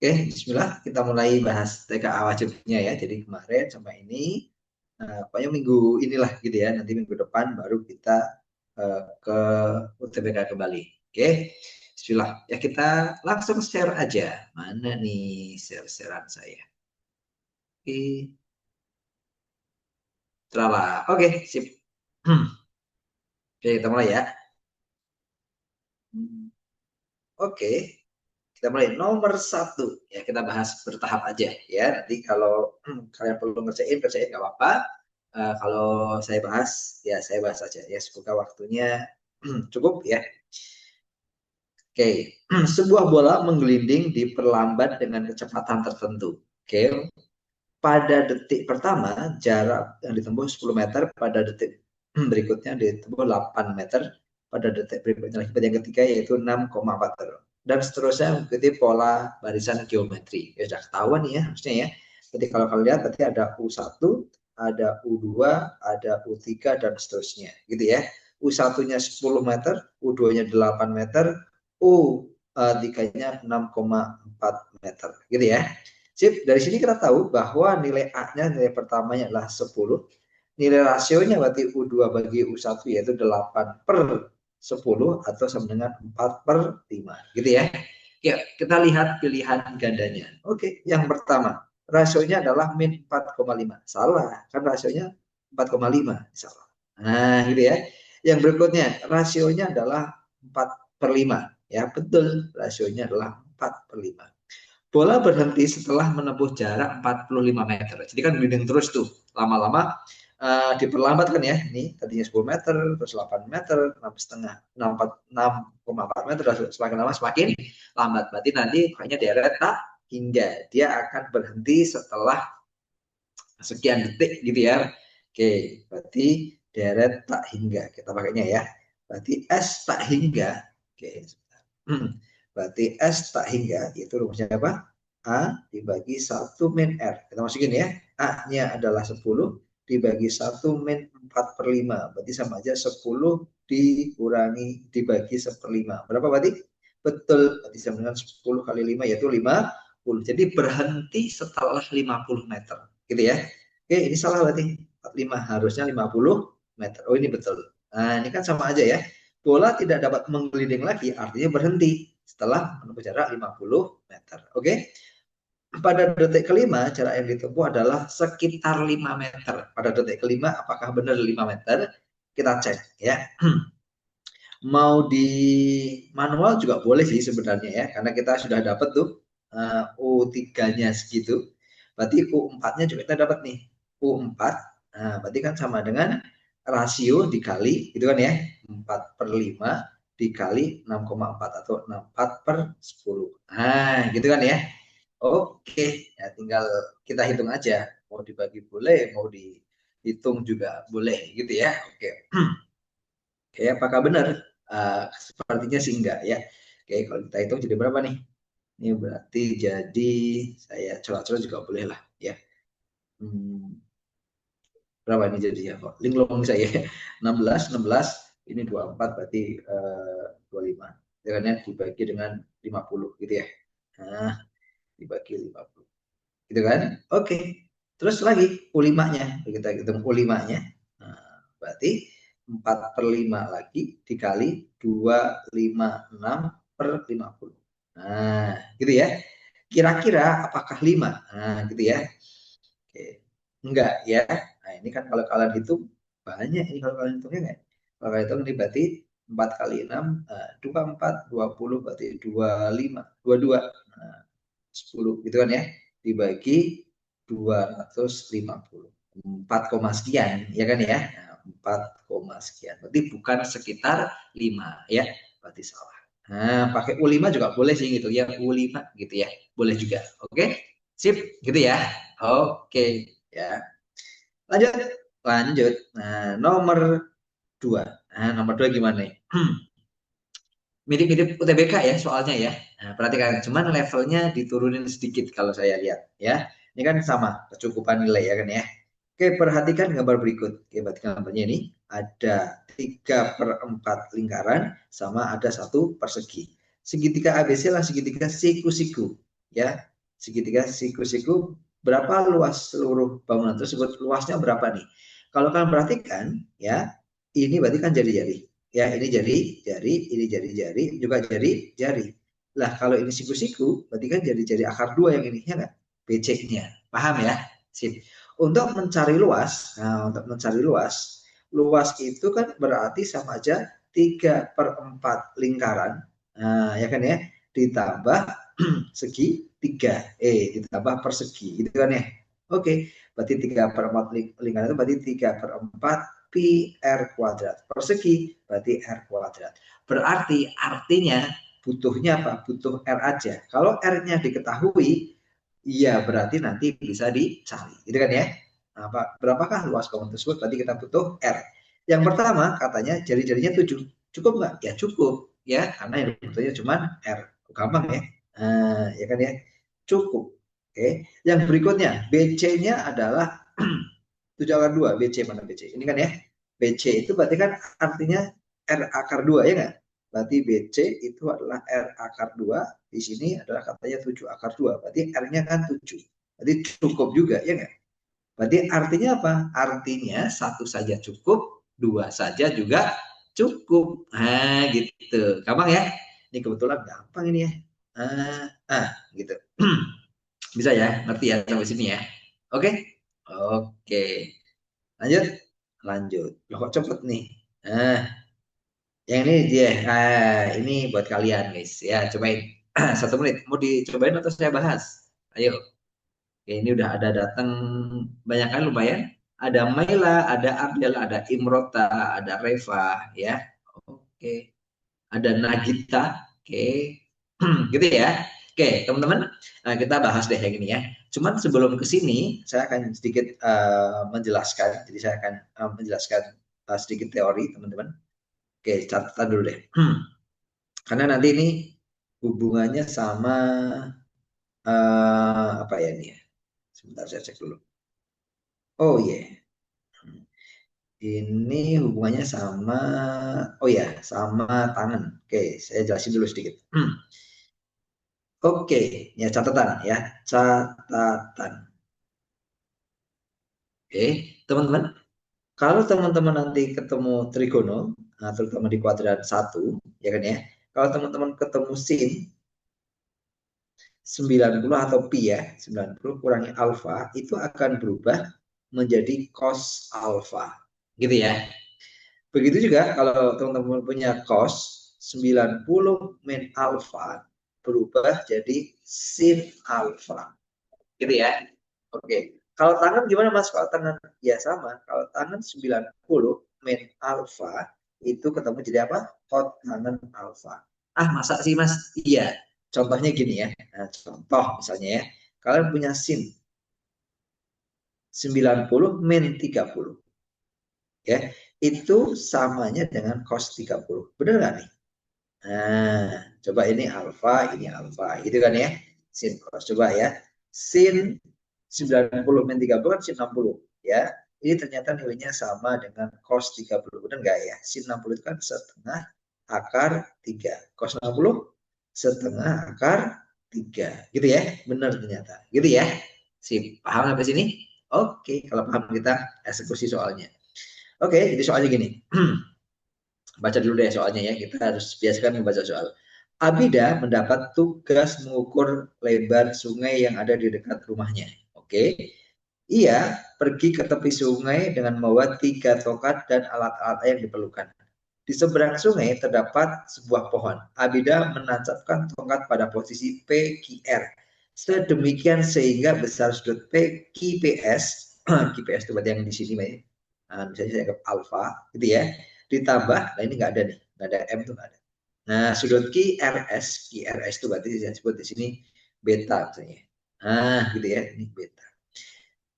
Oke, bismillah, kita mulai bahas TKA wajibnya ya. Jadi kemarin sama ini, pokoknya minggu inilah gitu ya. Nanti minggu depan baru kita ke UTBK kembali. Oke, bismillah. Ya kita langsung share aja. Mana nih share-sharean saya? Oke, telah. Oke, sip. Oke, kita mulai ya. Oke, kita mulai nomor satu ya, kita bahas bertahap aja ya. Nanti kalau kalian perlu ngerjain kerjain nggak apa-apa. Kalau saya bahas ya saya bahas aja ya, semoga waktunya cukup ya. Oke, sebuah bola menggelinding diperlambat dengan kecepatan tertentu. Oke, pada detik pertama jarak yang ditempuh 10 meter, pada detik berikutnya ditempuh 8 meter, pada detik berikutnya lagi yang ketiga yaitu 6,4 meter, dan seterusnya mengikuti pola barisan geometri. Ya sudah ketahuan nih ya harusnya ya. Jadi kalau kalian lihat berarti ada U1, ada U2, ada U3 dan seterusnya gitu ya. U1-nya 10 meter, U2-nya 8 meter, U3-nya 6,4 meter gitu ya. Sip, dari sini kita tahu bahwa nilai A-nya, nilai pertamanya adalah 10. Nilai rasionya berarti U2 bagi U1 yaitu 8/10 atau sama dengan 4/5. Gitu ya. Ya, kita lihat pilihan gandanya. Oke, yang pertama, rasionya adalah min 4,5. Salah, kan rasionya 4,5. Salah. Nah, gitu ya. Yang berikutnya, rasionya adalah 4/5. Ya, betul. Rasionya adalah 4/5. Bola berhenti setelah menempuh jarak 45 meter. Jadi kan gliding terus tuh. Lama-lama diperlambat kan ya. Ini tadinya 10 meter, terus 8 meter, 6,4 meter, semakin lama semakin lambat. Berarti nanti makanya deret tak hingga. Dia akan berhenti setelah sekian detik gitu ya. Oke, berarti deret tak hingga. Kita pakainya ya. Berarti S tak hingga. Oke, berarti S tak hingga itu rumusnya apa? A dibagi 1 min R. Kita masukin ya. A-nya adalah 10 dibagi 1 min 4/5. Berarti sama aja 10 dikurangi dibagi 1/5. Berapa berarti? Betul. Berarti sama dengan 10 kali 5 yaitu 50. Jadi berhenti setelah 50 meter. Gitu ya. Oke, ini salah berarti. 45 harusnya 50 meter. Oh, ini betul. Nah, ini kan sama aja ya. Bola tidak dapat menggelinding lagi, artinya berhenti setelah menempuh jarak 50 meter. Oke. Pada detik kelima, jarak yang ditempuh adalah sekitar 5 meter. Pada detik kelima, apakah benar 5 meter? Kita cek ya. Mau di manual juga boleh sih sebenarnya ya, karena kita sudah dapat tuh U3-nya segitu. Berarti U4-nya juga kita dapat nih. U4, nah, berarti kan sama dengan rasio dikali, gitu kan ya, 4/5 dikali 6,4 atau 64/10. Nah, gitu kan ya. Oke, ya tinggal kita hitung aja. Mau dibagi boleh, mau dihitung juga boleh gitu ya. Oke. Oke, apakah benar? Sepertinya sih enggak ya. Oke, kalau kita hitung jadi berapa nih? Ini berarti jadi saya coba-coba juga boleh lah ya. Berapa ini jadinya kok? Linglung saya 16 ini 24 berarti 25. Dengan dibagi dengan 50 gitu ya. Nah, dibagi 50. Gitu kan? Oke. Terus lagi U5-nya. Kita hitung U5-nya. Nah, berarti 4/5 lagi dikali 256/50. Nah, gitu ya. Kira-kira apakah 5? Nah, gitu ya. Oke. Enggak ya. Nah, ini kan kalau kalian hitung banyak ini kalau kalian hitungnya enggak? Kalau kalian hitung ini berarti 4 kali 6, 24, 20 berarti 25, 22, nah, 10 gitu kan ya. Dibagi 250. 4, sekian ya kan ya. Nah, 4, sekian. Berarti bukan sekitar 5 ya. Berarti salah. Nah, pakai U5 juga boleh sih gitu ya. U5 gitu ya. Boleh juga. Oke. Sip, gitu ya. Oke, ya. Lanjut. Lanjut. Nah, nomor 2. Nah, nomor 2 gimana nih? Mirip-mirip UTBK ya soalnya ya. Nah, perhatikan, cuman levelnya diturunin sedikit kalau saya lihat ya. Ini kan sama, kecukupan nilai ya kan ya. Oke, perhatikan gambar berikut. Oke, berarti gambarnya ini ada 3/4 lingkaran sama ada 1 persegi. Segitiga ABC lah segitiga siku-siku ya. segitiga siku-siku, berapa luas seluruh bangunan tersebut, luasnya berapa nih? Kalau kalian perhatikan ya, ini berarti kan jari-jari. Ya, ini jari-jari, ini jari-jari, juga jari-jari. Lah, kalau ini siku-siku, berarti kan jari-jari akar dua yang ini, ya nggak? BC-nya. Paham ya? Sip. Untuk mencari luas, nah untuk mencari luas, luas itu kan berarti sama aja 3/4 lingkaran, nah, ya kan ya, ditambah segi 3 ditambah persegi gitu kan ya. Oke, berarti 3/4 lingkaran itu berarti 3/4 pi r kuadrat, persegi berarti r kuadrat. Berarti artinya butuhnya apa? Butuh r aja. Kalau r-nya diketahui, iya berarti nanti bisa dicari gitu kan ya. Nah, berapakah luas bangunan tersebut? Berarti kita butuh r. Yang pertama katanya jari-jarinya 7. Cukup nggak? Ya cukup ya, karena yang butuhnya cuma r. Gampang ya. Ya kan ya, cukup. Oke, yang berikutnya BC-nya adalah 7/2. BC mana BC? Ini kan ya, BC itu berarti kan artinya R akar 2 ya nggak? Berarti BC itu adalah R akar 2. Di sini adalah katanya 7 akar 2. Berarti R-nya kan 7. Berarti cukup juga ya nggak? Berarti artinya apa? Artinya satu saja cukup, dua saja juga cukup. Nah gitu. Gampang ya? Ini kebetulan gampang ini ya. Gitu. Bisa ya, ngerti ya sampai sini ya. Oke? Oke. Lanjut? Lanjut. Loh kok cepet nih? Nah, yang ini dia. Ini buat kalian guys. Ya, cobain. 1 menit. Mau dicobain atau saya bahas? Ayo. Oke, ini udah ada datang banyak kan lumayan. Ada Maila, ada Abdel, ada Imrota, ada Reva, ya. Oke. Ada Nagita. Oke. Gitu ya. Oke, teman-teman, nah kita bahas deh yang ini ya. Cuman sebelum ke sini, saya akan sedikit menjelaskan. Jadi saya akan menjelaskan sedikit teori, teman-teman. Oke, catatan dulu deh. Karena nanti ini hubungannya sama apa ya ini ya? Sebentar saya cek dulu. Oh iya, yeah. Ini hubungannya sama, oh ya, sama tangan. Oke, saya jelasin dulu sedikit. Oke, ya catatan ya, catatan. Oke, teman-teman, kalau teman-teman nanti ketemu trigono, nah, terutama di kuadran 1, ya kan ya, kalau teman-teman ketemu sin 90 atau pi ya, 90 kurangi alfa, itu akan berubah menjadi cos alfa. Gitu ya. Begitu juga kalau teman-teman punya cos 90 min alfa berubah jadi sin alfa. Gitu ya. Oke. Kalau tangan gimana Mas? Kalau tangan ya sama. Kalau tangan 90 min alfa itu ketemu jadi apa? Hot tangan alfa. Ah, masa sih Mas? Iya. Contohnya gini ya. Nah, contoh misalnya ya. Kalian punya sin 90 min 30. Ya, itu samanya dengan cos 30. Benar nggak nih? Nah, coba ini alfa, gitu kan ya. Sin cos, coba ya. Sin 90 min 30 kan sin 60, ya. Ini ternyata nilainya sama dengan cos 30. Benar nggak ya? Sin 60 itu kan setengah akar 3. Cos 60 setengah akar 3. Gitu ya? Benar ternyata. Gitu ya? Sip. Paham sampai sini? Oke, kalau paham kita eksekusi soalnya. Oke, jadi soalnya gini. Baca dulu deh soalnya ya. Kita harus biasakan membaca soal. Abida mendapat tugas mengukur lebar sungai yang ada di dekat rumahnya. Oke. Ia pergi ke tepi sungai dengan membawa 3 tongkat dan alat-alat yang diperlukan. Di seberang sungai terdapat sebuah pohon. Abida menancapkan tongkat pada posisi PQR. Sedemikian sehingga besar sudut PQPS, QPS itu berarti yang di sini, misalnya saya anggap alfa, gitu ya. Ditambah, nah ini nggak ada nih, nggak ada M tuh nggak ada. Nah, sudut QRS itu berarti saya sebut di sini beta misalnya. Nah, gitu ya, ini beta.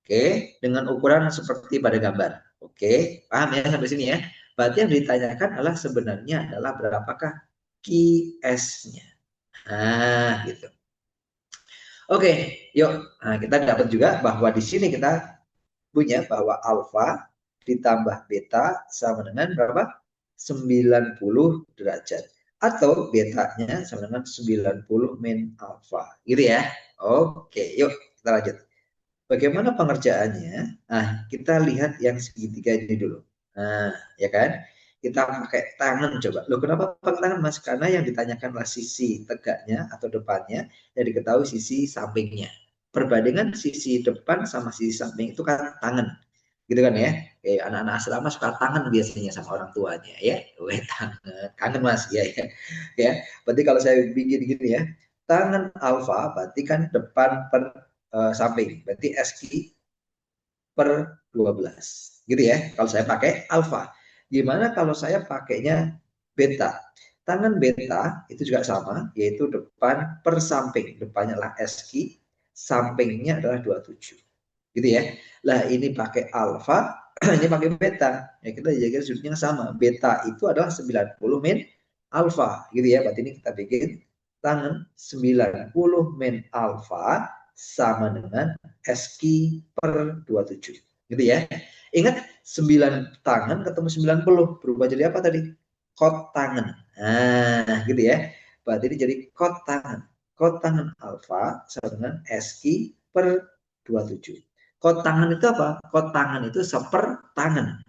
Oke, dengan ukuran seperti pada gambar. Oke, paham ya sampai sini ya? Berarti yang ditanyakan adalah sebenarnya adalah berapakah QS-nya. Nah, gitu. Oke, yuk. Nah, kita dapat juga bahwa di sini kita punya bahwa alfa ditambah beta sama dengan berapa? 90 derajat. Atau betanya sama dengan 90 min alfa. Gitu ya. Oke, yuk kita lanjut. Bagaimana pengerjaannya? Nah, kita lihat yang segitiga ini dulu. Nah, ya kan? Kita pakai tangan coba. Loh, kenapa pakai tangan, Mas? Karena yang ditanyakanlah sisi tegaknya atau depannya, yang diketahui sisi sampingnya. Perbandingan sisi depan sama sisi samping itu kan tangan. Gitu kan ya? Kayak anak-anak asrama suka tangan biasanya sama orang tuanya ya. Weh, tangan. Kangen, Mas. Ya, ya. Ya. Berarti kalau saya bikin gini ya, tangan alfa berarti kan depan per samping. Berarti SQ per 12. Gitu ya, kalau saya pakai alfa. Gimana kalau saya pakainya beta? Tangan beta itu juga sama, yaitu depan per samping. Depannya adalah SQ, sampingnya adalah 27. Gitu ya. Lah ini pakai alfa, ini pakai beta. Ya kita jaga sudutnya sama. Beta itu adalah 90 min alfa. Gitu ya. Berarti ini kita bikin tangan 90 min alfa sama dengan SQ per 27. Gitu ya. Ingat 9 tangan ketemu 90 berubah jadi apa tadi? Kot tangan. Nah, gitu ya. Berarti ini jadi kot tangan. Kot tangan alfa sama dengan SQ per 27. Kot tangan itu apa? Kot tangan itu sepertangan.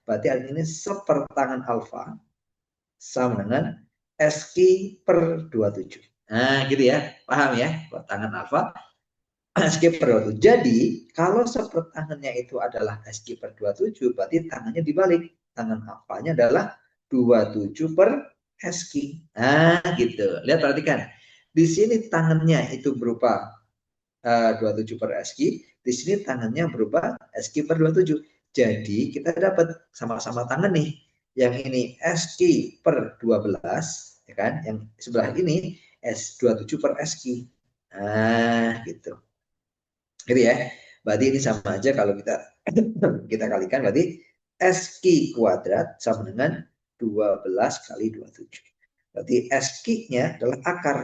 Berarti artinya sepertangan alfa sama dengan SQ per 27. Nah, gitu ya. Paham ya? Kot tangan alfa SQ per 27. Jadi, kalau sepertangannya itu adalah SQ per 27, berarti tangannya dibalik. Tangan alfanya adalah 27 per SQ. Nah, gitu. Lihat, perhatikan. Di sini tangannya itu berupa 27 per SQ, di sini tangannya berubah SQ per 27. Jadi kita dapat sama-sama tangan nih. Yang ini SQ per 12, ya kan? Yang sebelah ini S27 per SQ. Nah, gitu. Gitu ya. Berarti ini sama aja kalau kita kalikan, berarti SQ kuadrat sama dengan 12 kali 27. Berarti SQ-nya adalah akar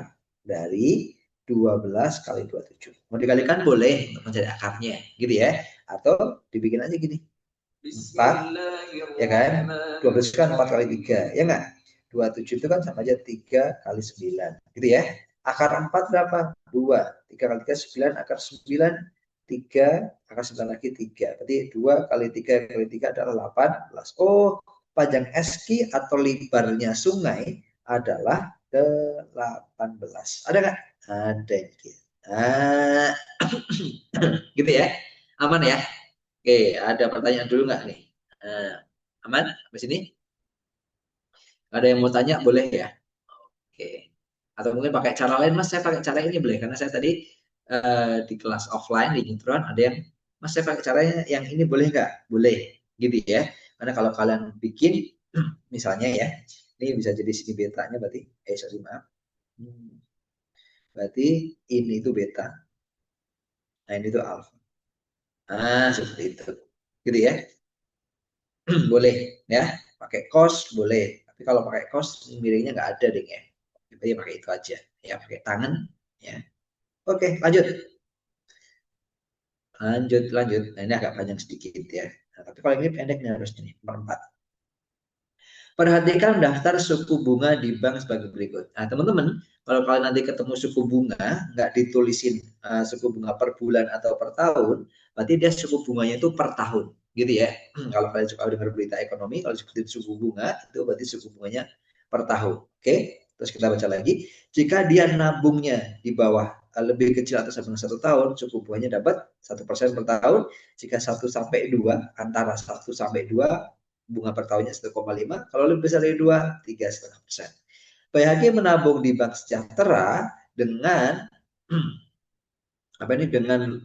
dari 12 kali 27. Mau dikalikan boleh untuk mencari akarnya, gitu ya. Atau dibikin aja gini. 4, ya kan? 12 kan 4 kali 3, ya enggak? 27 itu kan sama aja 3 kali 9, gitu ya. Akar 4 berapa? 2. 3 kali 3, 9. Akar 9, 3. Akar 9 lagi 3. Berarti 2 kali 3 kali 3 adalah 18. Oh, panjang SQ atau lebarnya sungai adalah 18. Ada nggak? Ada. Ah, gitu ya. Aman ya? Oke, ada pertanyaan dulu nggak nih? Aman? Sampai sini? Ada yang mau tanya? Boleh ya? Oke. Atau mungkin pakai cara lain, Mas. Saya pakai cara ini boleh. Karena saya tadi di kelas offline, di Neutron, ada yang, Mas, saya pakai caranya yang ini boleh nggak? Boleh. Gitu ya. Karena kalau kalian bikin, misalnya ya, ini bisa jadi sini betanya berarti, sorry, maaf. Berarti ini itu beta. Nah, ini tuh alpha. Nah, seperti itu. Gitu ya. Boleh ya, pakai cos boleh, tapi kalau pakai cos miringnya nggak ada deh ya. Jadi pakai itu aja ya, pakai tangan ya. Oke, lanjut lanjut lanjut. Nah, ini agak panjang sedikit ya. Nah, tapi kalau ini pendek nih harusnya nih, nomor 4. Perhatikan daftar suku bunga di bank sebagai berikut. Nah, teman-teman, kalau kalian nanti ketemu suku bunga, nggak ditulisin suku bunga per bulan atau per tahun, berarti dia suku bunganya itu per tahun, gitu ya. Kalau kalian suka dengar berita ekonomi, kalau seperti suku bunga, itu berarti suku bunganya per tahun. Oke, terus kita baca lagi. Jika dia nabungnya di bawah lebih kecil atau sama dengan 1 tahun, suku bunganya dapat 1% per tahun. Jika 1 sampai 2, antara 1 sampai 2, bunga per tahunnya 1,5, kalau lebih besar dari 2, 3,5%. Bahagia menabung di Bank Sejahtera dengan apa ini, dengan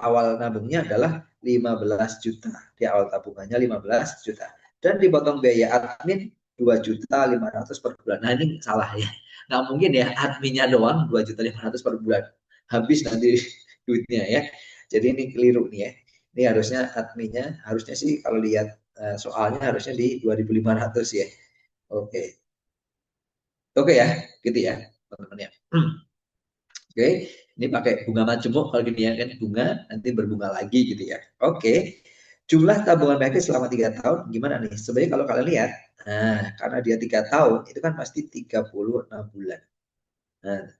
awal nabungnya adalah 15 juta. Di awal tabungannya 15 juta. Dan dipotong biaya admin 2.500.000 per bulan. Nah, ini salah ya. Nggak mungkin ya adminnya doang 2.500.000 per bulan. Habis nanti duitnya ya. Jadi ini keliru nih ya. Ini harusnya adminnya, harusnya sih kalau lihat soalnya harusnya di 2.500 ya. Oke. Oke ya, gitu ya, teman-teman ya. Oke, ini pakai bunga majemuk kalau gini ya kan, bunga nanti berbunga lagi gitu ya. Oke. Jumlah tabungan BHG selama 3 tahun gimana nih? Sebenarnya kalau kalian lihat, nah, karena dia 3 tahun itu kan pasti 36 bulan. Nah,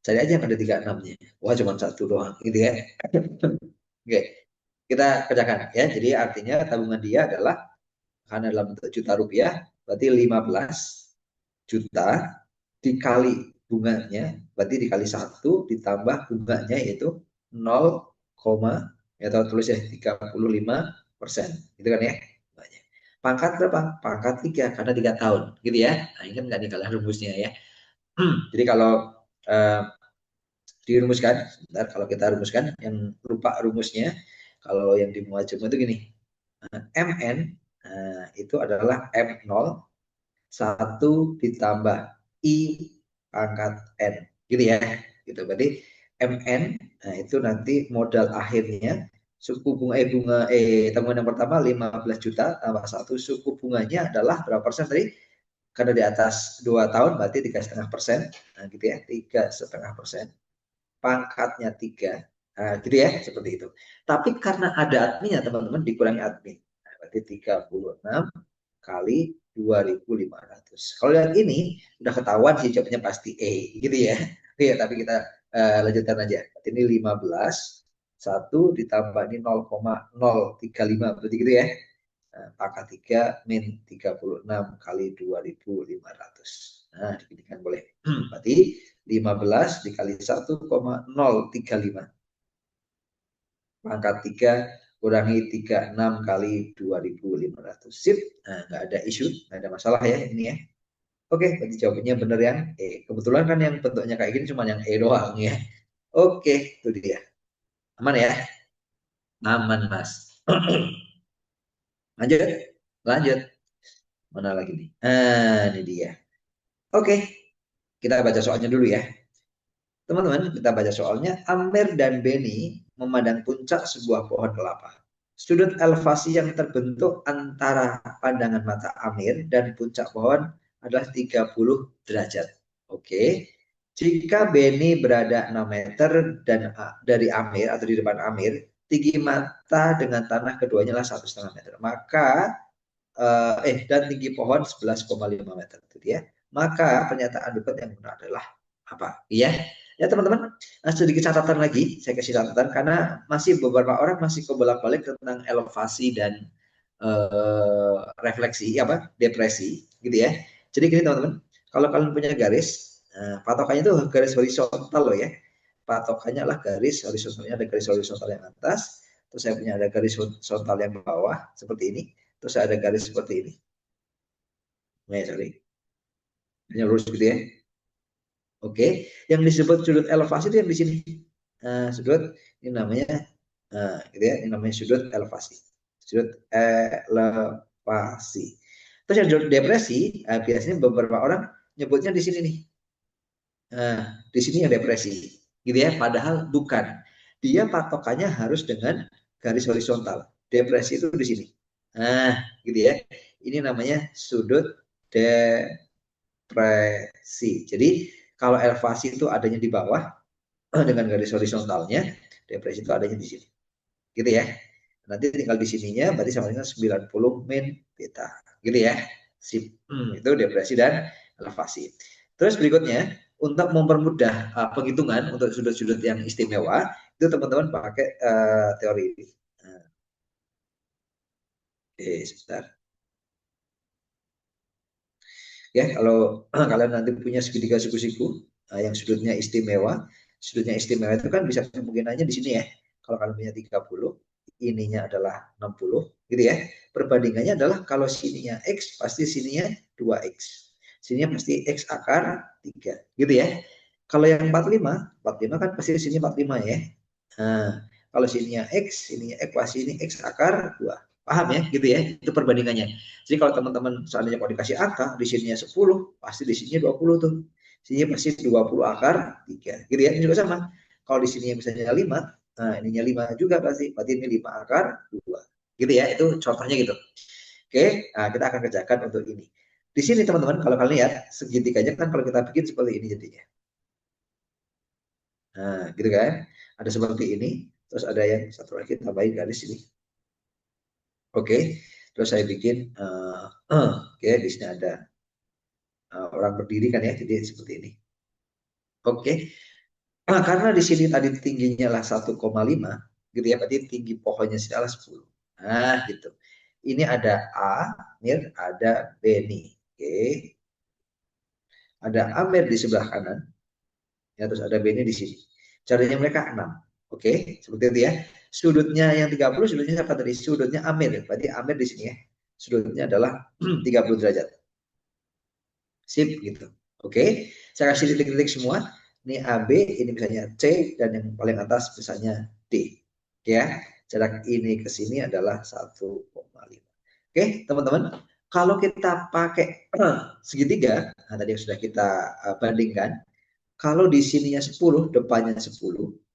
Cari aja yang ada 36-nya. Wah, cuma satu doang, gitu ya. Oke, kita kerjakan ya. Jadi artinya tabungan dia adalah karena dalam bentuk juta rupiah, berarti 15 juta dikali bunganya, berarti dikali satu ditambah bunganya yaitu 0, ya atau tulis ya 35%, gitu kan ya. Pangkat berapa? Pangkat 3 karena 3 tahun, gitu ya. Nah, ini kan nggak dikalah rumusnya ya. Jadi kalau uh, dirumuskan, sebentar kalau kita rumuskan, yang lupa rumusnya, kalau yang di muajam itu gini, MN itu adalah M0 1 ditambah I pangkat N, gitu ya. Gitu, berarti MN, nah itu nanti modal akhirnya suku bunga tabungan yang pertama 15 juta tambah satu, suku bunganya adalah berapa persen tadi? Karena di atas 2 tahun berarti 3,5%, nah gitu ya, 3,5%, pangkatnya 3, nah, gitu ya, seperti itu. Tapi karena ada adminnya teman-teman, dikurangi admin, nah, berarti 36 kali 2.500. Kalau yang ini udah ketahuan sih jawabnya pasti E, gitu ya. Iya, tapi kita lanjutkan aja. Ini 15, 1 ditambah ini 0,035, berarti gitu ya. Pangkat 3 min 36 kali 2.500. Nah, dipilihkan boleh. Berarti 15 dikali 1,035. Pangkat 3 kurangi 36 kali 2.500. Sip. Nah, nggak ada isu, nggak ada masalah ya ini ya. Oke, berarti jawabannya bener yang E. Kebetulan kan yang bentuknya kayak gini cuma yang E doang ya. Oke, itu dia. Aman ya? Aman, Mas. Lanjut, lanjut. Mana lagi nih? Ini dia. Oke, kita baca soalnya dulu ya. Teman-teman, kita baca soalnya. Amir dan Beni memandang puncak sebuah pohon kelapa. Sudut elevasi yang terbentuk antara pandangan mata Amir dan puncak pohon adalah 30 derajat. Oke. Jika Beni berada 6 meter dan dari Amir atau di depan Amir, tinggi mata dengan tanah keduanya adalah 1,5 meter. Maka dan tinggi pohon 11,5 meter, gitu ya. Maka pernyataan berikut yang benar adalah apa? Iya, ya teman-teman. Sedikit catatan lagi, saya kasih catatan karena masih beberapa orang masih kebolak-balik tentang elevasi dan refleksi, apa? Depresi, gitu ya. Jadi gini teman-teman, kalau kalian punya garis, patokannya itu garis horizontal loh ya. Patokannya adalah garis horizontalnya, ada garis horizontal yang atas, terus saya punya ada garis horizontal yang bawah seperti ini. Terus ada garis seperti ini. Nah, sorry. Hanya lurus gitu ya. Oke. Yang disebut sudut elevasi itu yang di sini. Sudut ini namanya gitu ya. Ini namanya sudut elevasi. Sudut elevasi. Terus yang sudut depresi, biasanya beberapa orang nyebutnya di sini nih. Di sini yang depresi, gitu ya. Padahal bukan. Dia patokannya harus dengan garis horizontal. Depresi itu di sini. Gitu ya. Ini namanya sudut depresi. Jadi kalau elevasi itu adanya di bawah dengan garis horizontalnya, depresi itu adanya di sini. Gitu ya. Nanti tinggal di sininya berarti sama dengan 90 min beta. Gitu ya. Itu depresi dan elevasi. Terus berikutnya, untuk mempermudah penghitungan untuk sudut-sudut yang istimewa, itu teman-teman pakai teori ini. Sebentar. Ya, kalau kalian nanti punya segitiga siku-siku yang sudutnya istimewa itu kan bisa kemungkinannya di sini ya. Kalau kalian punya 30, ininya adalah 60, gitu ya. Perbandingannya adalah kalau sininya X, pasti sininya 2X. Sininya pasti X akar 3, gitu ya. Kalau yang 45 kan pasti sini 45 ya. Nah, kalau sininya X, sininya X, pasti ini X akar 2. Paham ya, gitu ya. Itu perbandingannya. Jadi kalau teman-teman seandainya mau dikasih angka, di sininya 10, pasti di sininya 20 tuh. Sininya pasti 20 akar 3. Gitu ya, ini juga sama. Kalau di sininya misalnya 5, nah ininya 5 juga pasti. Berarti ini 5 akar 2. Gitu ya, itu contohnya gitu. Oke, nah kita akan kerjakan untuk ini. Di sini teman-teman, kalau kalian lihat, segitiganya kan kalau kita bikin seperti ini jadinya. Nah, gitu kan. Ada seperti ini, terus ada yang satu lagi tambahin garis ini. Oke, terus saya bikin, oke, di sini ada orang berdiri kan ya, jadi seperti ini. Oke, Karena di sini tadi tingginya lah 1,5 gitu ya, berarti tinggi pohonnya sini adalah 10. Nah, gitu. Ini ada Amir, ada Beni. Oke. Ada Amir di sebelah kanan, ya, terus ada Beni di sini. Caranya mereka 6. Oke, seperti itu ya. Sudutnya yang 30, sudutnya siapa tadi? Sudutnya Amir. Berarti Amir di sini ya. Sudutnya adalah 30 derajat. Sip gitu. Oke, saya kasih titik-titik semua. Ini AB, ini misalnya C, dan yang paling atas misalnya D. Oke ya, jarak ini ke sini adalah 1,5. Oke, teman-teman. Kalau kita pakai segitiga, nah tadi yang sudah kita bandingkan, kalau di sininya 10, depannya 10,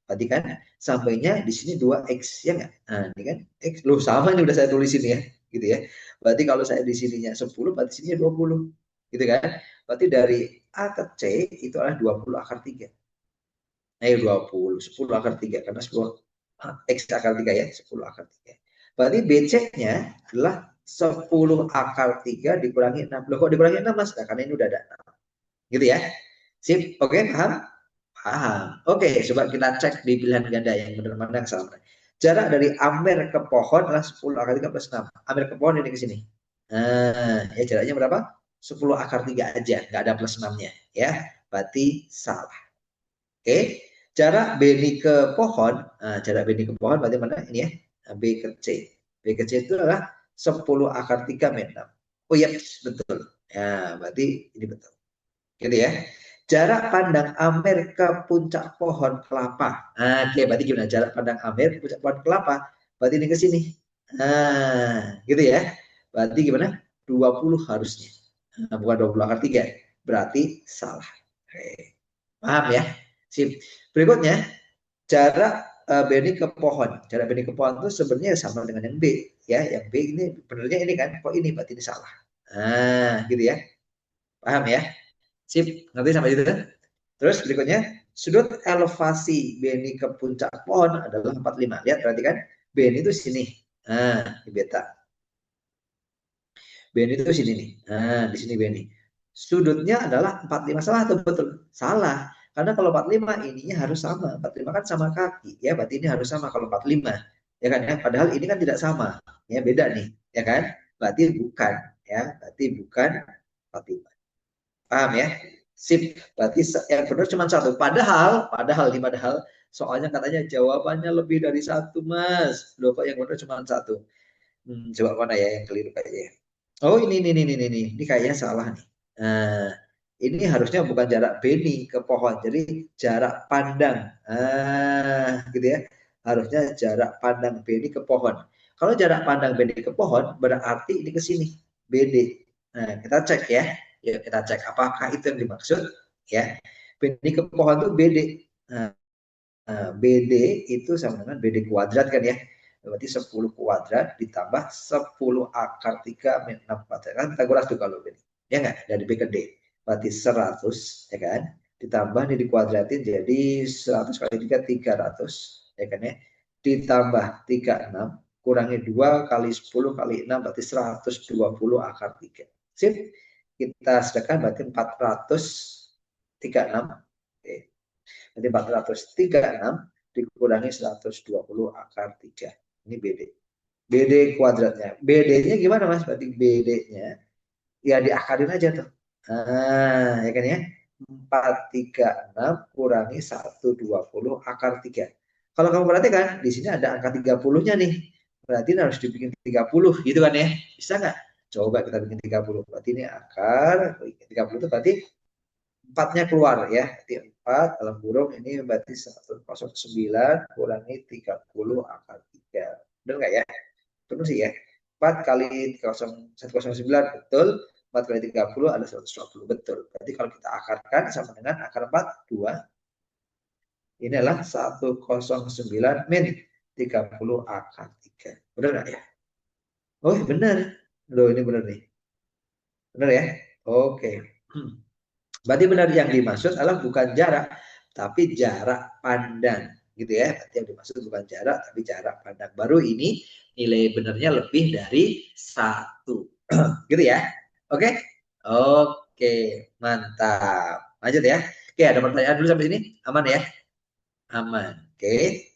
berarti kan sampainya di sini 2X, ya nggak? Nah, ini kan X, loh sama ini udah saya tulis ini ya, gitu ya. Berarti kalau saya di sininya 10, berarti sininya 20, gitu kan? Berarti dari A ke C itu adalah 20 akar 3. Ayo 20, 10 akar 3, karena 10 X akar 3 ya, 10 akar 3. Berarti BC-nya adalah 10 akar 3 dikurangi 6. Loh kok dikurangi 6 mas? Nah, karena ini udah ada 6. Gitu ya. Sip, oke, paham? Paham. Oke, coba kita cek di pilihan ganda yang benar mana yang salah. Jarak dari Amer ke pohon adalah 10 akar 3 plus 6. Amer ke pohon ini ke sini. Nah, ya jaraknya berapa? 10 akar 3 aja, nggak ada plus 6-nya. Ya, berarti salah. Oke, jarak Beni ke pohon, nah, jarak Beni ke pohon berarti mana ini ya? B ke C. B ke C itu adalah 10 akar 3 min 6. Oh iya, betul. Ya, berarti ini betul. Gitu ya. Jarak pandang Amer ke puncak pohon kelapa. Nah, oke, berarti gimana? Jarak pandang Amer ke puncak pohon kelapa. Berarti ini ke sini. Nah, gitu ya. Berarti gimana? 20 harusnya. Nah, bukan 20 akar 3. Berarti salah. Oke. Paham ya? Sip. Berikutnya, jarak Beni ke pohon. Jarak Beni ke pohon itu sebenarnya sama dengan yang B. Ya, yang B ini benernya ini kan. Kok ini berarti ini salah. Nah, gitu ya. Paham ya? Sip. Ngerti sampai itu kan? Terus berikutnya, sudut elevasi Beni ke puncak pohon adalah 45. Lihat, berarti kan Beni itu sini. Nah, di beta. Beni itu sini nih. Nah, di sini Beni. Sudutnya adalah 45. Salah atau betul? Salah. Karena kalau 45 ininya harus sama. 45 kan sama kaki. Ya, berarti ini harus sama kalau 45. Ya kan ya? Padahal ini kan tidak sama. Ya, beda nih. Ya kan? Berarti bukan. Ya, berarti bukan 45. Paham ya? Sip. Berarti yang benar cuma satu. Padahal soalnya katanya jawabannya lebih dari satu, Mas. Loh, kok yang benar cuma satu? Coba mana ya yang keliru kayaknya. Oh, ini kayaknya salah nih. Nah, ini harusnya bukan jarak Beni ke pohon, jadi jarak pandang. Gitu ya. Harusnya jarak pandang Beni ke pohon. Kalau jarak pandang Beni ke pohon, berarti ini ke sini, BD. Nah, kita cek ya. Yuk kita cek apakah itu yang dimaksud ya. Beni ke pohon itu BD. Nah, BD itu sama dengan BD kuadrat kan ya. Berarti 10 kuadrat ditambah 10 akar 3 min 6 kuadrat. Kan kita kuras tuh kalau BD. Ya enggak? Dari B ke D. Berarti 100 ya kan. Ditambah ini dikuadratin jadi 100 kali 3 300 ya kan ya. Ditambah 36 kurangi 2 kali 10 kali 6 berarti 120 akar 3. Sip. Kita sedekahkan berarti 436. Oke. Jadi 436 dikurangi 120 akar 3. Ini BD. BD kuadratnya. BD-nya gimana Mas? Berarti BD-nya ya diakarin aja tuh. Ya kan ya. 436 kurangi 120 akar 3. Kalau kamu perhatikan, di sini ada angka 30-nya nih. Berarti ini harus dibikin 30 gitu kan ya. Bisa nggak? Coba kita bikin 30. Berarti ini akar 30 itu berarti 4-nya keluar ya. Berarti 4 dalam kurung ini berarti 109 kurangi 30 akar 3. Benar nggak ya? Benar sih ya. 4 kali 109 betul. 4 kali 30 ada 120 betul. Berarti kalau kita akarkan sama dengan akar 4, 2. Ini adalah 109 min 30 akar 3. Benar nggak ya? Oh benar. Loh ini benar nih. Benar ya? Oke. Berarti benar yang dimaksud adalah bukan jarak, tapi jarak pandang, gitu ya. Berarti yang dimaksud bukan jarak, tapi jarak pandang. Baru ini nilai benarnya lebih dari satu, gitu ya. Oke, oke, mantap. Lanjut ya. Oke, ada pertanyaan dulu sampai sini, aman ya? aman. Oke.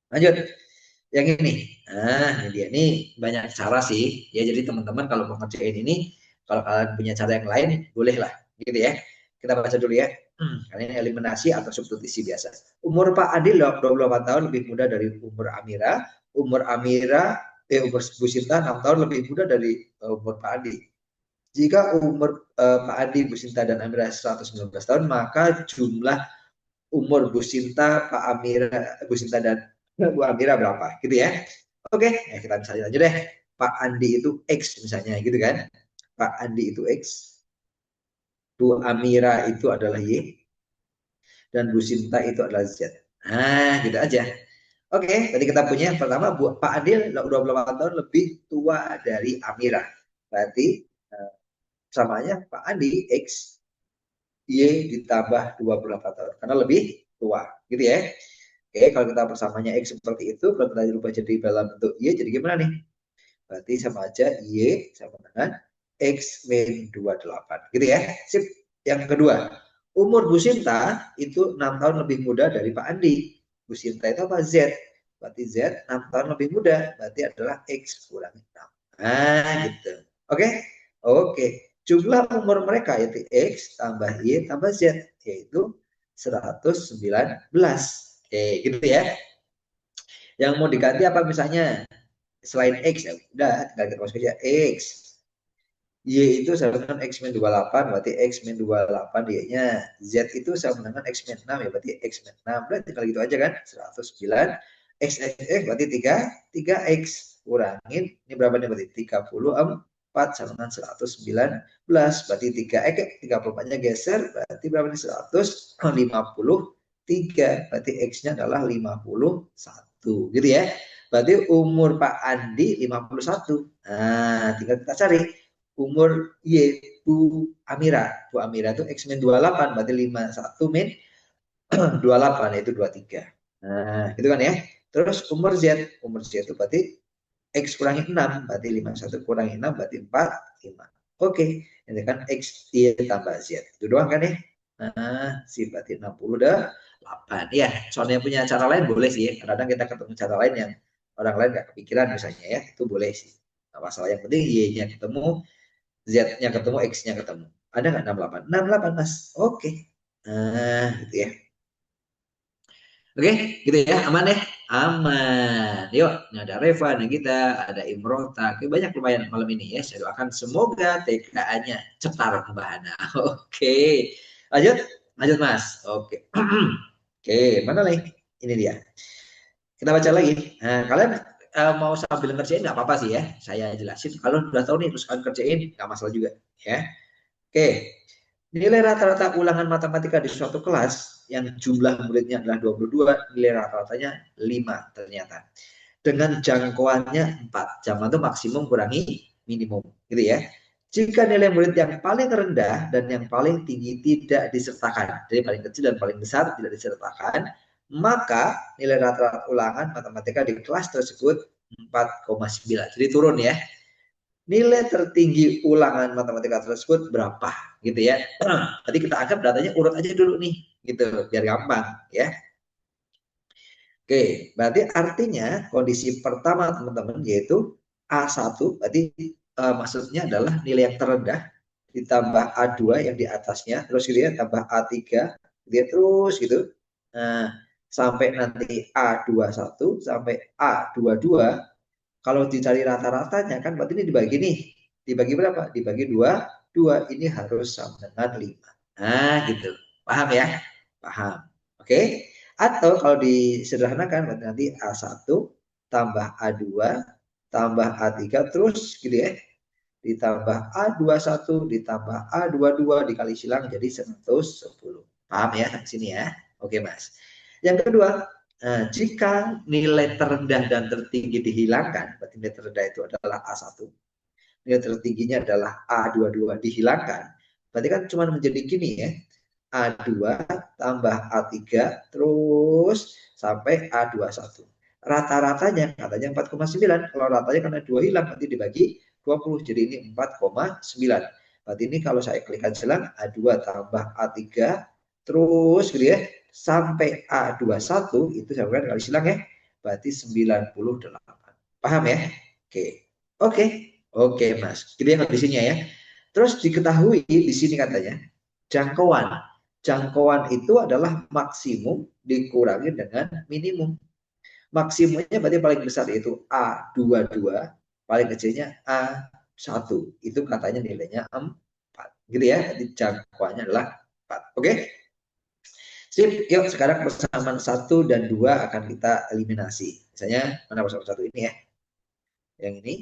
Lanjut. Yang ini. Nah, ini dia. Ini banyak cara sih. Ya, jadi teman-teman kalau mau ngerjain ini, kalau kalian punya cara yang lain, bolehlah. Gitu ya. Kita baca dulu ya. Kali ini eliminasi atau substitusi biasa. Umur Pak Adil 28 tahun lebih muda dari umur Amira. Umur Bu Sinta 6 tahun lebih muda dari umur Pak Adi. Jika umur Pak Adi, Bu Sinta, dan Amira 119 tahun, maka jumlah umur Bu Sinta, Pak Amira, Bu Sinta, dan Bu Amira berapa? Gitu ya. Oke, ya kita bisa lanjut deh. Pak Andi itu X misalnya gitu kan. Pak Andi itu X, Bu Amira itu adalah Y, dan Bu Sinta itu adalah Z. Nah, gitu aja. Oke, tadi kita punya yang pertama Pak Adil 28 tahun lebih tua dari Amira. Berarti samanya Pak Andi X Y ditambah 28 tahun karena lebih tua, gitu ya. Oke, kalau kita persamanya X seperti itu, kalau kita rubah jadi dalam bentuk Y, jadi gimana nih? Berarti sama aja Y sama dengan X min 28, gitu ya. Sip. Yang kedua, umur Bu Sinta itu 6 tahun lebih muda dari Pak Andi. Bu Sinta itu apa? Z. Berarti Z 6 tahun lebih muda, berarti adalah X kurang 6. Nah, gitu. Oke? Oke. Jumlah umur mereka yaitu X tambah Y tambah Z, yaitu 119. Oke, gitu ya. Yang mau diganti apa misalnya? Selain X, ya udah, tinggal kita masuk aja X. Y itu sama dengan X min 28, berarti X min 28 Y-nya. Z itu sama dengan X min 6, ya berarti X min 6. Udah tinggal gitu aja kan, 109. X berarti 3X. Kurangin, ini berapa nih berarti? 34 sama dengan 119. Berarti 3X, 34-nya geser, berarti berapa nih? 153. Berarti X-nya adalah 51. Gitu ya. Berarti umur Pak Andi 51. Nah, tinggal kita cari umur Y Bu Amira. Bu Amira itu X min 28, berarti 51 min 28 yaitu 23. Nah, gitu kan ya. Terus umur Z itu berarti X kurangi 6, berarti 51 kurangi 6 berarti 45. Oke, ini kan X Y tambah Z. Itu doang kan ya. Nah, si berarti 68. Ya, soalnya punya cara lain boleh sih ya. Kadang kita ketemu cara lain yang orang lain nggak kepikiran misalnya ya. Itu boleh sih. Nah, masalah yang penting Y-nya ketemu, Z-nya ketemu, X-nya ketemu. Ada nggak 68? 68, Mas. Oke. Nah, gitu ya. Oke, gitu ya. Aman ya? Aman. Yuk, ini ada Reva, ada kita, ada Imrota. Oke, banyak lumayan malam ini ya. Saya doakan semoga TKA-nya cetar Mbak Hana. Oke. Lanjut? Lanjut, Mas. Oke. Oke, mana nih? Ini dia. Kita baca lagi. Nah, kalian mau sambil ngerjain nggak apa-apa sih ya. Saya jelasin. Kalau udah tahu nih, terus kalian kerjain, nggak masalah juga. Ya. Oke, nilai rata-rata ulangan matematika di suatu kelas yang jumlah muridnya adalah 22, nilai rata-ratanya 5 ternyata. Dengan jangkauannya 4. Jam itu maksimum kurangi minimum, gitu ya. Jika nilai murid yang paling rendah dan yang paling tinggi tidak disertakan, jadi paling kecil dan paling besar tidak disertakan, maka nilai rata-rata ulangan matematika di kelas tersebut 4,9. Jadi turun ya. Nilai tertinggi ulangan matematika tersebut berapa gitu ya. Tadi kita anggap datanya urut aja dulu nih gitu biar gampang ya. Oke, berarti artinya kondisi pertama teman-teman yaitu A1 berarti maksudnya adalah nilai yang terendah ditambah A2 yang di atasnya terus gitu ya tambah A3 dia terus gitu. Nah, sampai nanti A21 sampai A22. Kalau dicari rata-ratanya kan berarti ini dibagi nih. Dibagi berapa? Dibagi 2. 2 ini harus sama dengan 5. Nah, gitu. Paham ya? Paham. Oke? Atau kalau disederhanakan berarti nanti A1 tambah A2 tambah A3 terus gitu ya. Ditambah A21 ditambah A22 dikali silang jadi 110. Paham ya di sini ya? Oke, Mas. Yang kedua, nah, jika nilai terendah dan tertinggi dihilangkan, berarti nilai terendah itu adalah A1, nilai tertingginya adalah A22 dihilangkan, berarti kan cuma menjadi gini ya, A2 tambah A3 terus sampai A21. Rata-ratanya katanya 4,9. Kalau ratanya karena 2 hilang nanti dibagi 20. Jadi ini 4,9. Berarti ini kalau saya klikkan silang A2 tambah A3 terus gitu ya sampai A21 itu sama dengan kali silang ya. Berarti 98. Paham ya? Oke. Oke. Oke, Mas. Jadi yang kondisinya ya. Terus diketahui di sini katanya jangkauan. Jangkauan itu adalah maksimum dikurangi dengan minimum. Maksimumnya berarti paling besar yaitu A22, paling kecilnya A1. Itu katanya nilainya 4. Gitu ya. Jadi jangkauannya adalah 4. Oke? Sip, yuk sekarang persamaan 1 dan 2 akan kita eliminasi. Misalnya mana persamaan 1 ini ya. Yang ini.